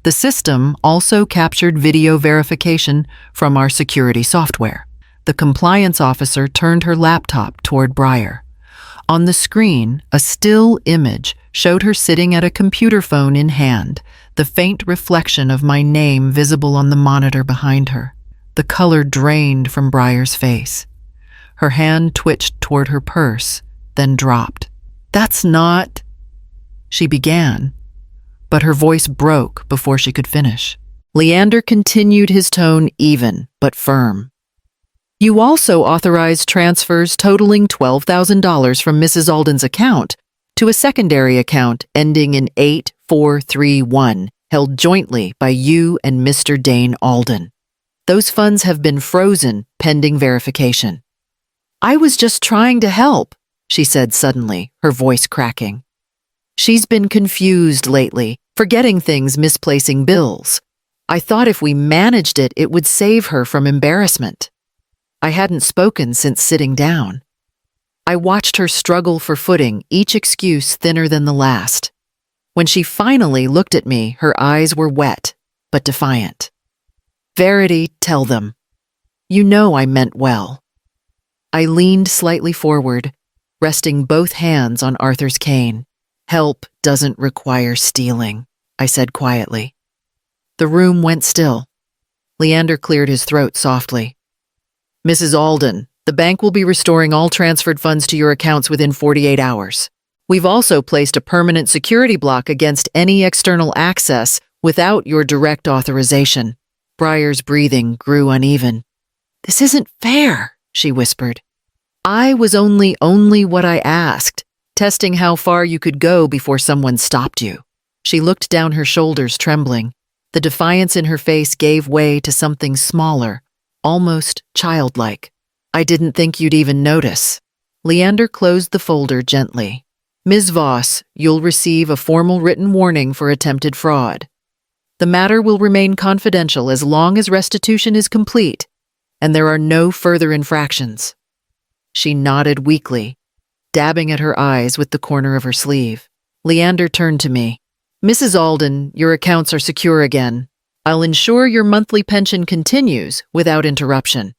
The system also captured video verification from our security software." The compliance officer turned her laptop toward Briar. On the screen, a still image showed her sitting at a computer phone in hand, the faint reflection of my name visible on the monitor behind her. The color drained from Briar's face. Her hand twitched toward her purse, then dropped. "That's not—" she began, but her voice broke before she could finish. Leander continued, his tone even but firm. "You also authorized transfers totaling $12,000 from Mrs. Alden's account to a secondary account ending in 8431, held jointly by you and Mr. Dane Alden. Those funds have been frozen pending verification." "I was just trying to help," she said suddenly, her voice cracking. "She's been confused lately, forgetting things, misplacing bills. I thought if we managed it, it would save her from embarrassment." I hadn't spoken since sitting down. I watched her struggle for footing, each excuse thinner than the last. When she finally looked at me, her eyes were wet, but defiant. "Verity, tell them. You know I meant well." I leaned slightly forward, resting both hands on Arthur's cane. "Help doesn't require stealing," I said quietly. The room went still. Leander cleared his throat softly. "Mrs. Alden, the bank will be restoring all transferred funds to your accounts within 48 hours. We've also placed a permanent security block against any external access without your direct authorization." Briar's breathing grew uneven. "This isn't fair," she whispered. "I was only what I asked, testing how far you could go before someone stopped you." She looked down her shoulders, trembling. The defiance in her face gave way to something smaller, almost childlike. "I didn't think you'd even notice." Leander closed the folder gently. Ms. Voss, you'll receive a formal written warning for attempted fraud. The matter will remain confidential as long as restitution is complete and there are no further infractions. She nodded weakly, dabbing at her eyes with the corner of her sleeve. Leander turned to me. Mrs. Alden, your accounts are secure again. I'll ensure your monthly pension continues without interruption.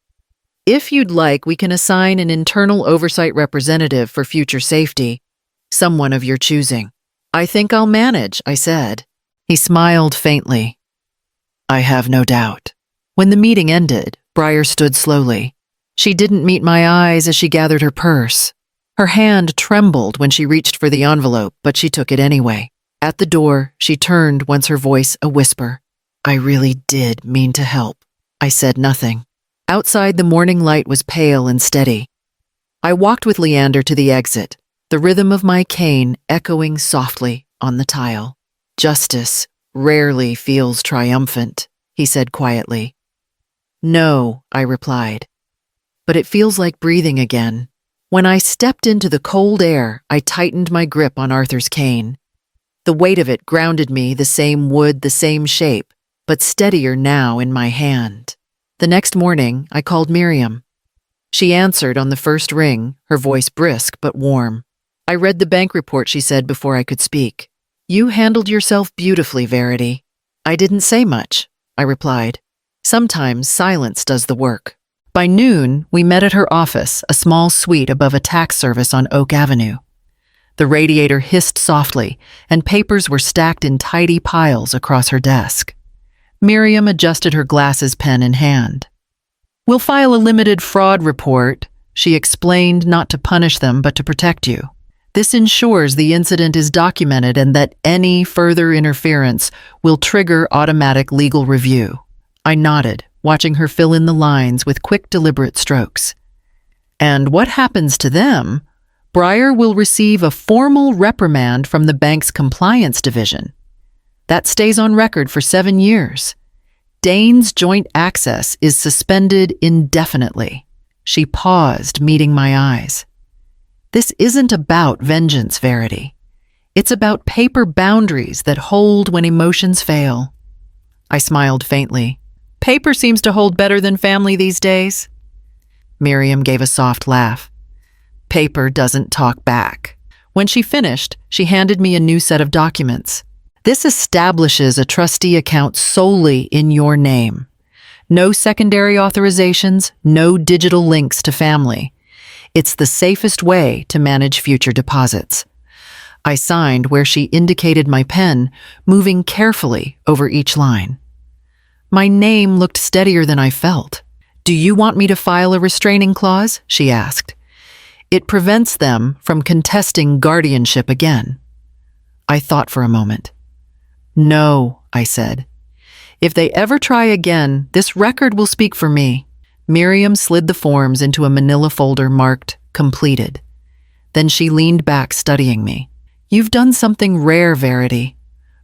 If you'd like, we can assign an internal oversight representative for future safety, someone of your choosing. I think I'll manage, I said. He smiled faintly. I have no doubt. When the meeting ended, Briar stood slowly. She didn't meet my eyes as she gathered her purse. Her hand trembled when she reached for the envelope, but she took it anyway. At the door, she turned, once her voice a whisper. I really did mean to help. I said nothing. Outside, the morning light was pale and steady. I walked with Leander to the exit, the rhythm of my cane echoing softly on the tile. Justice rarely feels triumphant, he said quietly. No, I replied. But it feels like breathing again. When I stepped into the cold air, I tightened my grip on Arthur's cane. The weight of it grounded me, the same wood, the same shape, but steadier now in my hand. The next morning, I called Miriam. She answered on the first ring, her voice brisk but warm. I read the bank report, she said before I could speak. You handled yourself beautifully, Verity. I didn't say much, I replied. Sometimes silence does the work. By noon, we met at her office, a small suite above a tax service on Oak Avenue. The radiator hissed softly, and papers were stacked in tidy piles across her desk. Miriam adjusted her glasses, pen in hand. We'll file a limited fraud report, she explained, not to punish them but to protect you. This ensures the incident is documented and that any further interference will trigger automatic legal review. I nodded, watching her fill in the lines with quick, deliberate strokes. And what happens to them? Briar will receive a formal reprimand from the bank's compliance division. That stays on record for 7 years. Dane's joint access is suspended indefinitely. She paused, meeting my eyes. This isn't about vengeance, Verity. It's about paper boundaries that hold when emotions fail. I smiled faintly. Paper seems to hold better than family these days. Miriam gave a soft laugh. Paper doesn't talk back. When she finished, she handed me a new set of documents. This establishes a trustee account solely in your name. No secondary authorizations, no digital links to family. It's the safest way to manage future deposits. I signed where she indicated my pen, moving carefully over each line. My name looked steadier than I felt. Do you want me to file a restraining clause? She asked. It prevents them from contesting guardianship again. I thought for a moment. No, I said. If they ever try again, this record will speak for me. Miriam slid the forms into a manila folder marked completed. Then she leaned back, studying me. You've done something rare, Verity.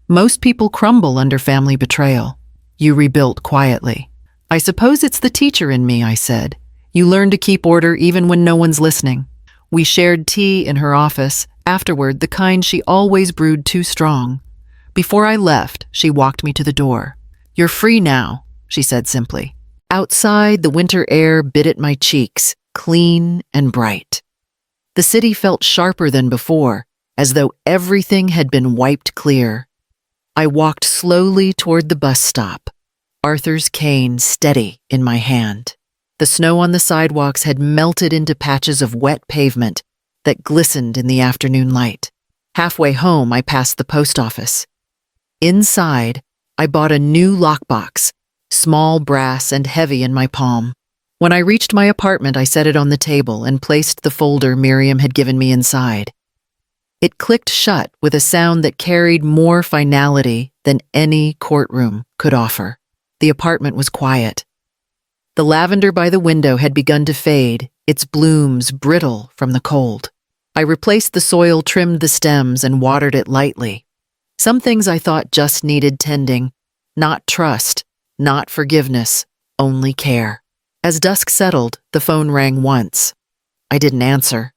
Most people crumble under family betrayal. You rebuilt quietly. I suppose it's the teacher in me, I said. You learn to keep order even when no one's listening. We shared tea in her office, afterward the kind she always brewed too strong. Before I left, she walked me to the door. You're free now, she said simply. Outside, the winter air bit at my cheeks, clean and bright. The city felt sharper than before, as though everything had been wiped clear. I walked slowly toward the bus stop, Arthur's cane steady in my hand. The snow on the sidewalks had melted into patches of wet pavement that glistened in the afternoon light. Halfway home, I passed the post office. Inside, I bought a new lockbox, small, brass, and heavy in my palm. When I reached my apartment, I set it on the table and placed the folder Miriam had given me inside. It clicked shut with a sound that carried more finality than any courtroom could offer. The apartment was quiet. The lavender by the window had begun to fade, its blooms brittle from the cold. I replaced the soil, trimmed the stems, and watered it lightly. Some things I thought just needed tending. Not trust, not forgiveness, only care. As dusk settled, the phone rang once. I didn't answer.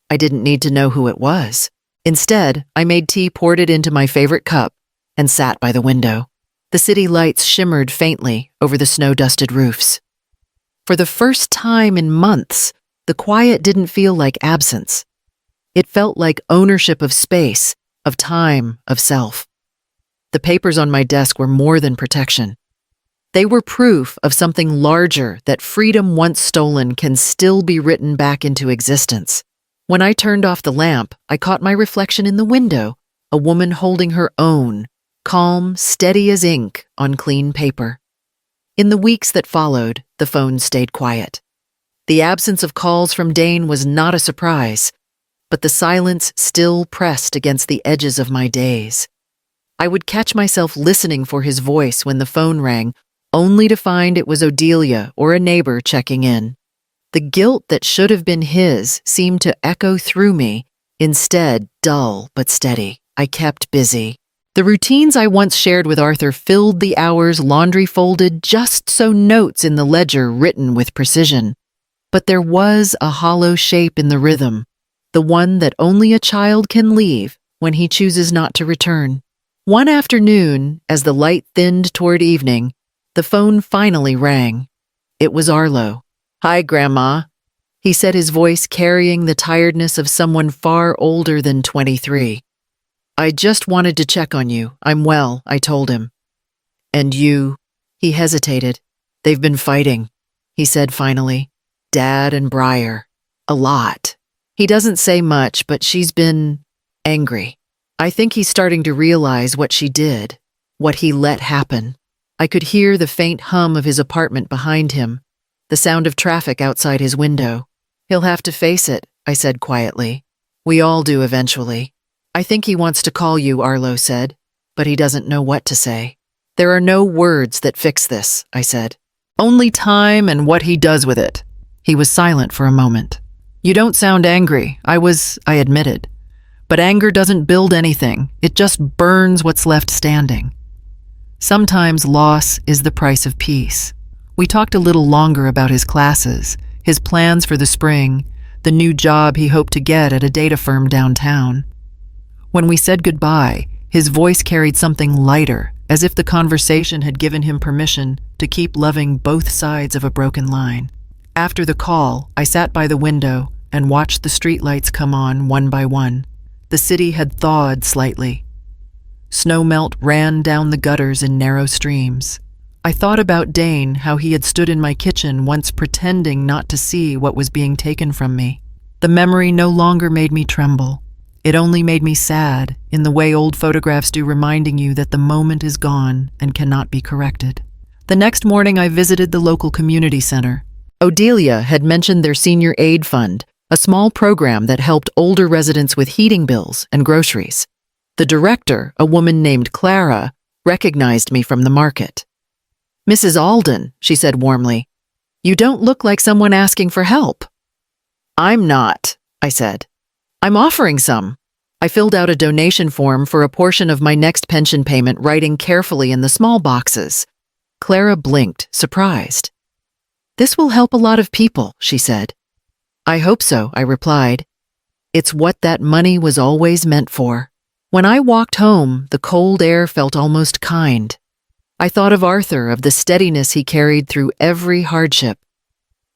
I didn't need to know who it was. Instead, I made tea, poured it into my favorite cup, and sat by the window. The city lights shimmered faintly over the snow-dusted roofs. For the first time in months, the quiet didn't feel like absence. It felt like ownership of space, of time, of self. The papers on my desk were more than protection. They were proof of something larger, that freedom once stolen can still be written back into existence. When I turned off the lamp, I caught my reflection in the window, a woman holding her own, calm, steady as ink on clean paper. In the weeks that followed, the phone stayed quiet. The absence of calls from Dane was not a surprise, but the silence still pressed against the edges of my days. I would catch myself listening for his voice when the phone rang, only to find it was Odelia or a neighbor checking in. The guilt that should have been his seemed to echo through me, instead dull but steady. I kept busy. The routines I once shared with Arthur filled the hours laundry folded just so notes in the ledger written with precision. But there was a hollow shape in the rhythm, the one that only a child can leave when he chooses not to return. One afternoon, as the light thinned toward evening, the phone finally rang. It was Arlo. "Hi, Grandma," he said, his voice carrying the tiredness of someone far older than 23. "I just wanted to check on you. I'm well," I told him. "And you?" He hesitated. "They've been fighting," he said finally. "Dad and Briar. A lot. He doesn't say much, but she's been angry. I think he's starting to realize what she did, what he let happen." I could hear the faint hum of his apartment behind him, the sound of traffic outside his window. "He'll have to face it," I said quietly. "We all do eventually." "I think he wants to call you," Arlo said, "but he doesn't know what to say." "There are no words that fix this," I said. "Only time and what he does with it." He was silent for a moment. "You don't sound angry." I admitted. "But anger doesn't build anything. It just burns what's left standing." Sometimes loss is the price of peace. We talked a little longer about his classes, his plans for the spring, the new job he hoped to get at a data firm downtown. When we said goodbye, his voice carried something lighter, as if the conversation had given him permission to keep loving both sides of a broken line. After the call, I sat by the window and watched the streetlights come on one by one. The city had thawed slightly. Snowmelt ran down the gutters in narrow streams. I thought about Dane, how he had stood in my kitchen once pretending not to see what was being taken from me. The memory no longer made me tremble. It only made me sad, in the way old photographs do, reminding you that the moment is gone and cannot be corrected. The next morning I visited the local community center. Odelia had mentioned their senior aid fund, a small program that helped older residents with heating bills and groceries. The director, a woman named Clara, recognized me from the market. "Mrs. Alden," she said warmly, "you don't look like someone asking for help." "I'm not," I said. "I'm offering some." I filled out a donation form for a portion of my next pension payment, writing carefully in the small boxes. Clara blinked, surprised. "This will help a lot of people," she said. "I hope so," I replied. "It's what that money was always meant for." When I walked home, the cold air felt almost kind. I thought of Arthur, of the steadiness he carried through every hardship.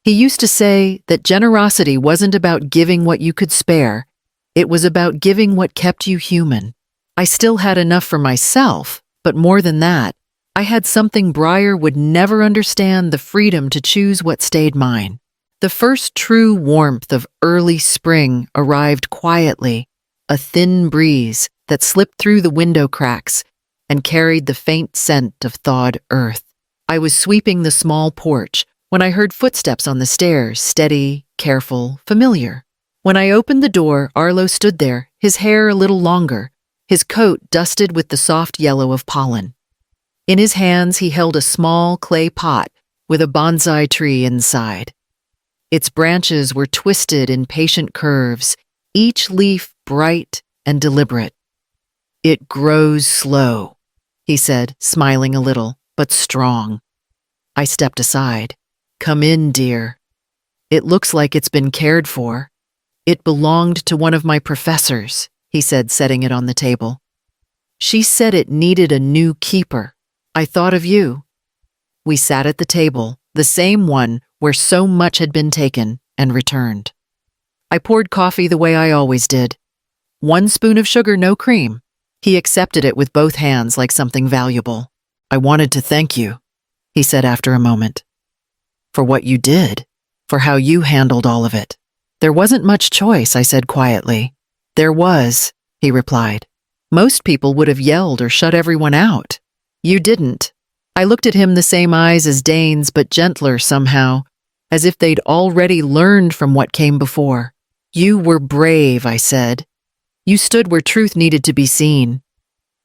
He used to say that generosity wasn't about giving what you could spare, it was about giving what kept you human. I still had enough for myself, but more than that, I had something Briar would never understand: the freedom to choose what stayed mine. The first true warmth of early spring arrived quietly, a thin breeze that slipped through the window cracks and carried the faint scent of thawed earth. I was sweeping the small porch when I heard footsteps on the stairs, steady, careful, familiar. When I opened the door, Arlo stood there, his hair a little longer, his coat dusted with the soft yellow of pollen. In his hands, he held a small clay pot with a bonsai tree inside. Its branches were twisted in patient curves, each leaf bright and deliberate. "It grows slow," he said, smiling a little, "but strong." I stepped aside. "Come in, dear. It looks like it's been cared for." It belonged to one of my professors, he said, setting it on the table. She said it needed a new keeper. I thought of you. We sat at the table, the same one where so much had been taken and returned. I poured coffee the way I always did. 1 spoon of sugar, no cream. He accepted it with both hands like something valuable. I wanted to thank you, he said after a moment. For what you did, for how you handled all of it. There wasn't much choice, I said quietly. There was, he replied. Most people would have yelled or shut everyone out. You didn't. I looked at him the same eyes as Dane's, but gentler somehow, as if they'd already learned from what came before. You were brave, I said. You stood where truth needed to be seen.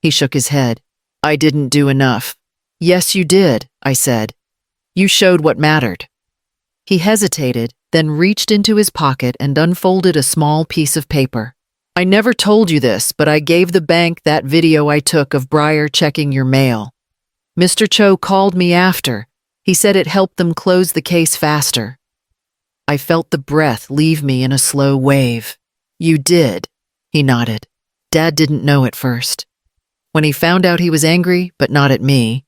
He shook his head. I didn't do enough. Yes, you did, I said. You showed what mattered. He hesitated, then reached into his pocket and unfolded a small piece of paper. I never told you this, but I gave the bank that video I took of Breyer checking your mail. Mr. Cho called me after. He said it helped them close the case faster. I felt the breath leave me in a slow wave. You did, he nodded. Dad didn't know at first. When he found out, he was angry, but not at me.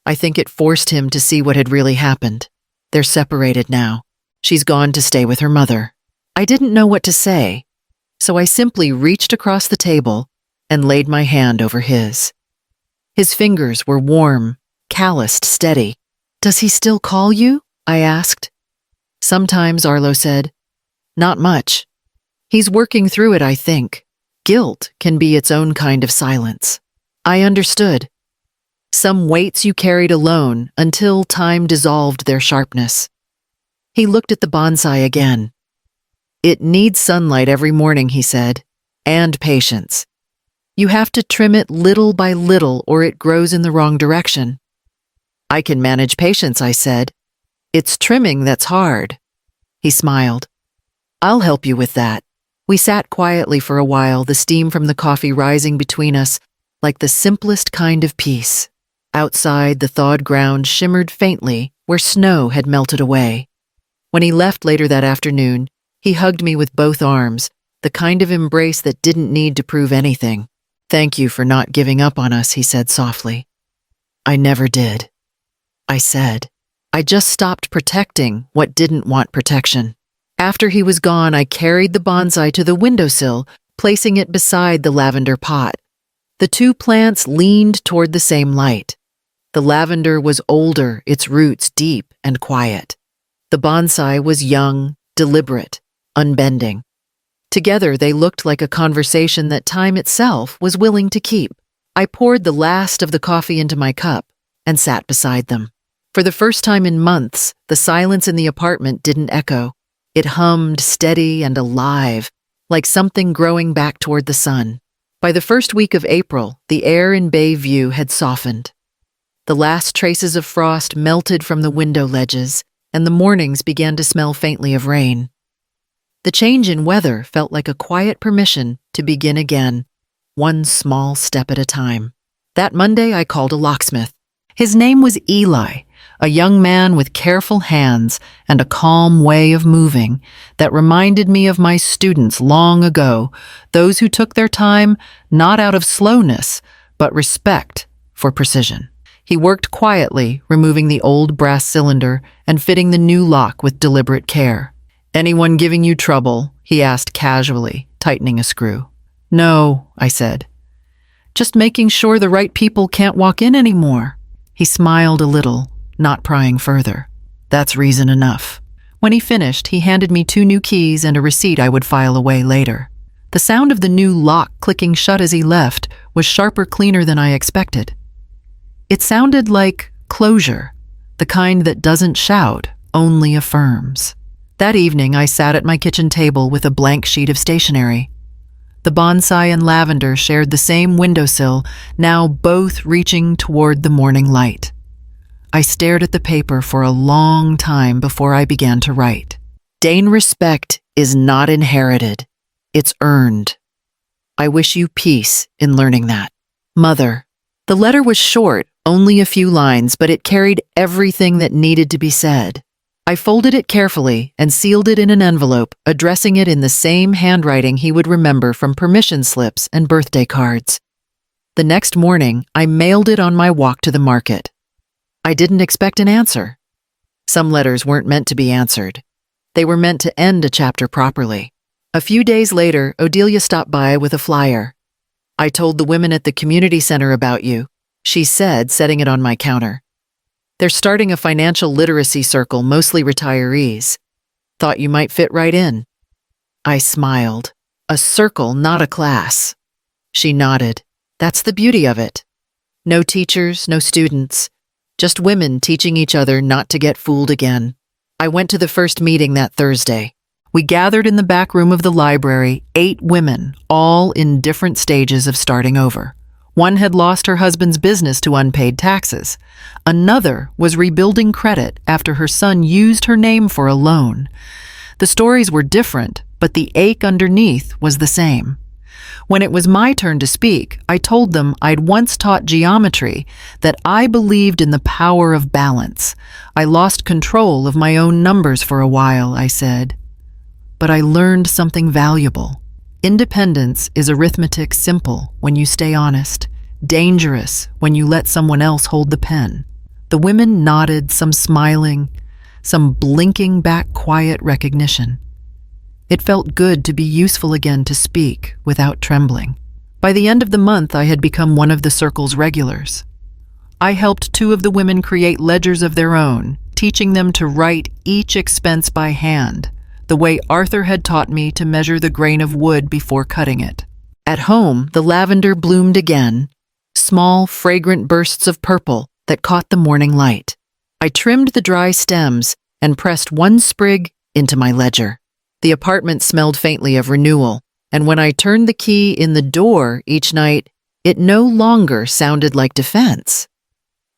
I think it forced him to see what had really happened. They're separated now. She's gone to stay with her mother. I didn't know what to say, so I simply reached across the table and laid my hand over his. His fingers were warm, calloused, steady. Does he still call you? I asked. Sometimes, Arlo said. Not much. He's working through it, I think. Guilt can be its own kind of silence. I understood. Some weights you carried alone until time dissolved their sharpness. He looked at the bonsai again. It needs sunlight every morning, he said, and patience. You have to trim it little by little or it grows in the wrong direction. I can manage patience, I said. It's trimming that's hard. He smiled. I'll help you with that. We sat quietly for a while, the steam from the coffee rising between us like the simplest kind of peace. Outside, the thawed ground shimmered faintly where snow had melted away. When he left later that afternoon, he hugged me with both arms, the kind of embrace that didn't need to prove anything. Thank you for not giving up on us, he said softly. I never did. I said. I just stopped protecting what didn't want protection. After he was gone, I carried the bonsai to the windowsill, placing it beside the lavender pot. The 2 plants leaned toward the same light. The lavender was older, its roots deep and quiet. The bonsai was young, deliberate, unbending. Together, they looked like a conversation that time itself was willing to keep. I poured the last of the coffee into my cup and sat beside them. For the first time in months, the silence in the apartment didn't echo. It hummed steady and alive, like something growing back toward the sun. By the first week of April, the air in Bayview had softened. The last traces of frost melted from the window ledges, and the mornings began to smell faintly of rain. The change in weather felt like a quiet permission to begin again, one small step at a time. That Monday, I called a locksmith. His name was Eli, a young man with careful hands and a calm way of moving that reminded me of my students long ago, those who took their time not out of slowness, but respect for precision. He worked quietly, removing the old brass cylinder and fitting the new lock with deliberate care. Anyone giving you trouble? He asked casually, tightening a screw. No, I said. Just making sure the right people can't walk in anymore. He smiled a little, not prying further. That's reason enough. When he finished, he handed me 2 new keys and a receipt I would file away later. The sound of the new lock clicking shut as he left was sharper, cleaner than I expected. It sounded like closure, the kind that doesn't shout, only affirms. That evening, I sat at my kitchen table with a blank sheet of stationery. The bonsai and lavender shared the same windowsill, now both reaching toward the morning light. I stared at the paper for a long time before I began to write. Dane, respect is not inherited. It's earned. I wish you peace in learning that. Mother. The letter was short, only a few lines, but it carried everything that needed to be said. I folded it carefully and sealed it in an envelope, addressing it in the same handwriting he would remember from permission slips and birthday cards. The next morning, I mailed it on my walk to the market. I didn't expect an answer. Some letters weren't meant to be answered. They were meant to end a chapter properly. A few days later, Odelia stopped by with a flyer. "I told the women at the community center about you," she said, setting it on my counter. "They're starting a financial literacy circle, mostly retirees. Thought you might fit right in." I smiled. "A circle, not a class." She nodded. "That's the beauty of it. No teachers, no students, just women teaching each other not to get fooled again." I went to the first meeting that Thursday. We gathered in the back room of the library, 8 women, all in different stages of starting over. One had lost her husband's business to unpaid taxes. Another was rebuilding credit after her son used her name for a loan. The stories were different, but the ache underneath was the same. When it was my turn to speak, I told them I'd once taught geometry, that I believed in the power of balance. I lost control of my own numbers for a while, I said. But I learned something valuable. Independence is arithmetic simple when you stay honest, dangerous when you let someone else hold the pen. The women nodded, some smiling, some blinking back quiet recognition. It felt good to be useful again to speak without trembling. By the end of the month, I had become one of the circle's regulars. I helped 2 of the women create ledgers of their own, teaching them to write each expense by hand, the way Arthur had taught me to measure the grain of wood before cutting it. At home, the lavender bloomed again, small, fragrant bursts of purple that caught the morning light. I trimmed the dry stems and pressed one sprig into my ledger. The apartment smelled faintly of renewal, and when I turned the key in the door each night, it no longer sounded like defense.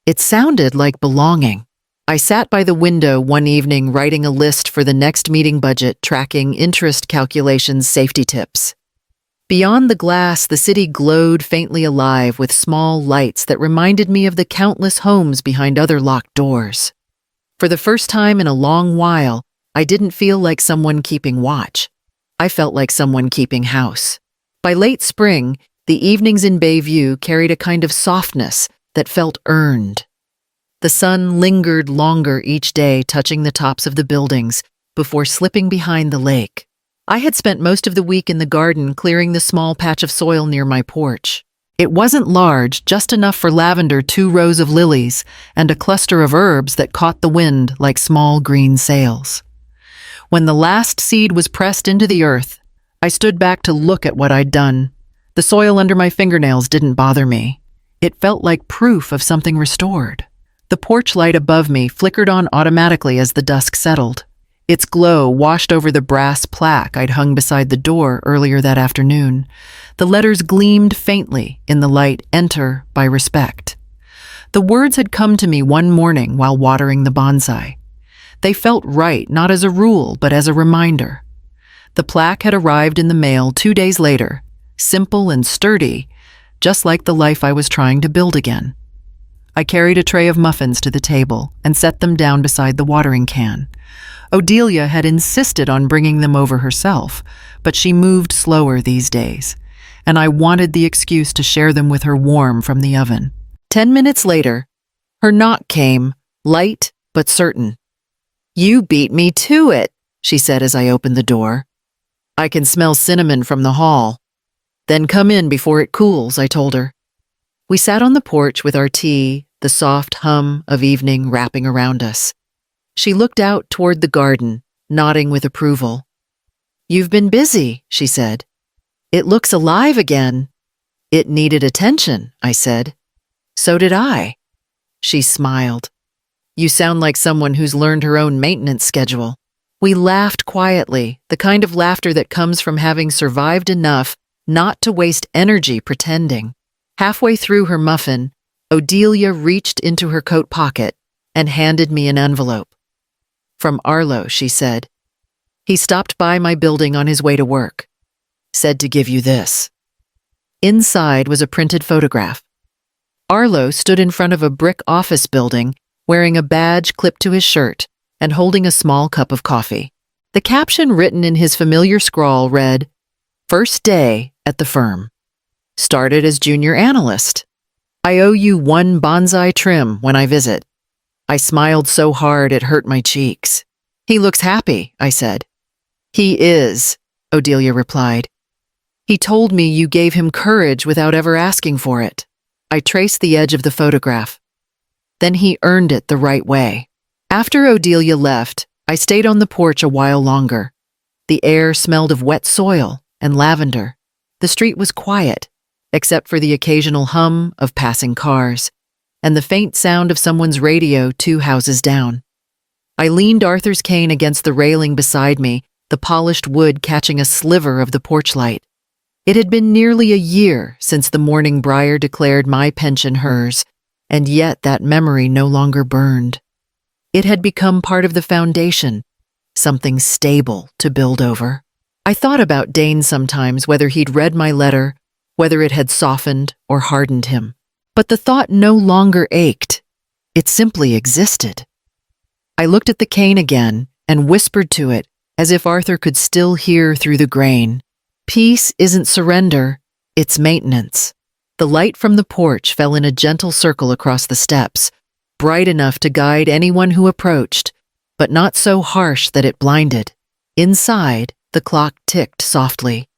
It sounded like belonging. I sat by the window one evening writing a list for the next meeting budget, tracking interest calculations, safety tips. Beyond the glass, the city glowed faintly alive with small lights that reminded me of the countless homes behind other locked doors. For the first time in a long while, I didn't feel like someone keeping watch. I felt like someone keeping house. By late spring, the evenings in Bayview carried a kind of softness that felt earned. The sun lingered longer each day, touching the tops of the buildings before slipping behind the lake. I had spent most of the week in the garden clearing the small patch of soil near my porch. It wasn't large, just enough for lavender, 2 rows of lilies, and a cluster of herbs that caught the wind like small green sails. When the last seed was pressed into the earth, I stood back to look at what I'd done. The soil under my fingernails didn't bother me. It felt like proof of something restored. The porch light above me flickered on automatically as the dusk settled. Its glow washed over the brass plaque I'd hung beside the door earlier that afternoon. The letters gleamed faintly in the light, "Enter by respect." The words had come to me one morning while watering the bonsai. They felt right, not as a rule, but as a reminder. The plaque had arrived in the mail 2 days later, simple and sturdy, just like the life I was trying to build again. I carried a tray of muffins to the table and set them down beside the watering can. Odelia had insisted on bringing them over herself, but she moved slower these days, and I wanted the excuse to share them with her warm from the oven. 10 minutes later, her knock came, light but certain. "You beat me to it," she said as I opened the door. "I can smell cinnamon from the hall." "Then come in before it cools," I told her. We sat on the porch with our tea, the soft hum of evening wrapping around us. She looked out toward the garden, nodding with approval. "You've been busy," she said. "It looks alive again." "It needed attention," I said. "So did I." She smiled. "You sound like someone who's learned her own maintenance schedule." We laughed quietly, the kind of laughter that comes from having survived enough not to waste energy pretending. Halfway through her muffin, Odelia reached into her coat pocket and handed me an envelope. "From Arlo," she said. "He stopped by my building on his way to work. Said to give you this." Inside was a printed photograph. Arlo stood in front of a brick office building, wearing a badge clipped to his shirt, and holding a small cup of coffee. The caption written in his familiar scrawl read, "First day at the firm. Started as junior analyst. I owe you one bonsai trim when I visit." I smiled so hard it hurt my cheeks. "He looks happy," I said. "He is," Odelia replied. "He told me you gave him courage without ever asking for it." I traced the edge of the photograph. "Then he earned it the right way." After Odelia left, I stayed on the porch a while longer. The air smelled of wet soil and lavender. The street was quiet, except for the occasional hum of passing cars and the faint sound of someone's radio 2 houses down. I leaned Arthur's cane against the railing beside me, the polished wood catching a sliver of the porch light. It had been nearly a year since the morning Briar declared my pension hers, and yet that memory no longer burned. It had become part of the foundation, something stable to build over. I thought about Dane sometimes, whether he'd read my letter, whether it had softened or hardened him. But the thought no longer ached. It simply existed. I looked at the cane again and whispered to it as if Arthur could still hear through the grain. Peace isn't surrender, it's maintenance. The light from the porch fell in a gentle circle across the steps, bright enough to guide anyone who approached, but not so harsh that it blinded. Inside, the clock ticked softly.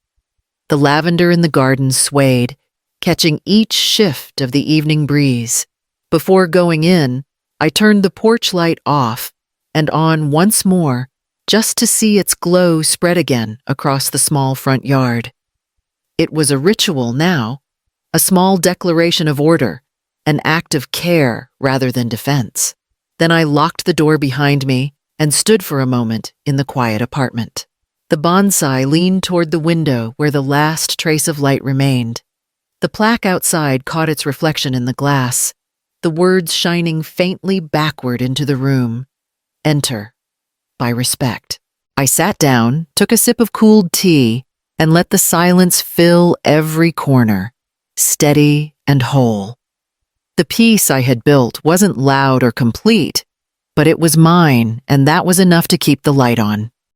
The lavender in the garden swayed, catching each shift of the evening breeze. Before going in, I turned the porch light off and on once more, just to see its glow spread again across the small front yard. It was a ritual now, a small declaration of order, an act of care rather than defense. Then I locked the door behind me and stood for a moment in the quiet apartment. The bonsai leaned toward the window where the last trace of light remained. The plaque outside caught its reflection in the glass, the words shining faintly backward into the room. "Enter, by respect." I sat down, took a sip of cooled tea, and let the silence fill every corner, steady and whole. The piece I had built wasn't loud or complete, but it was mine, and that was enough to keep the light on.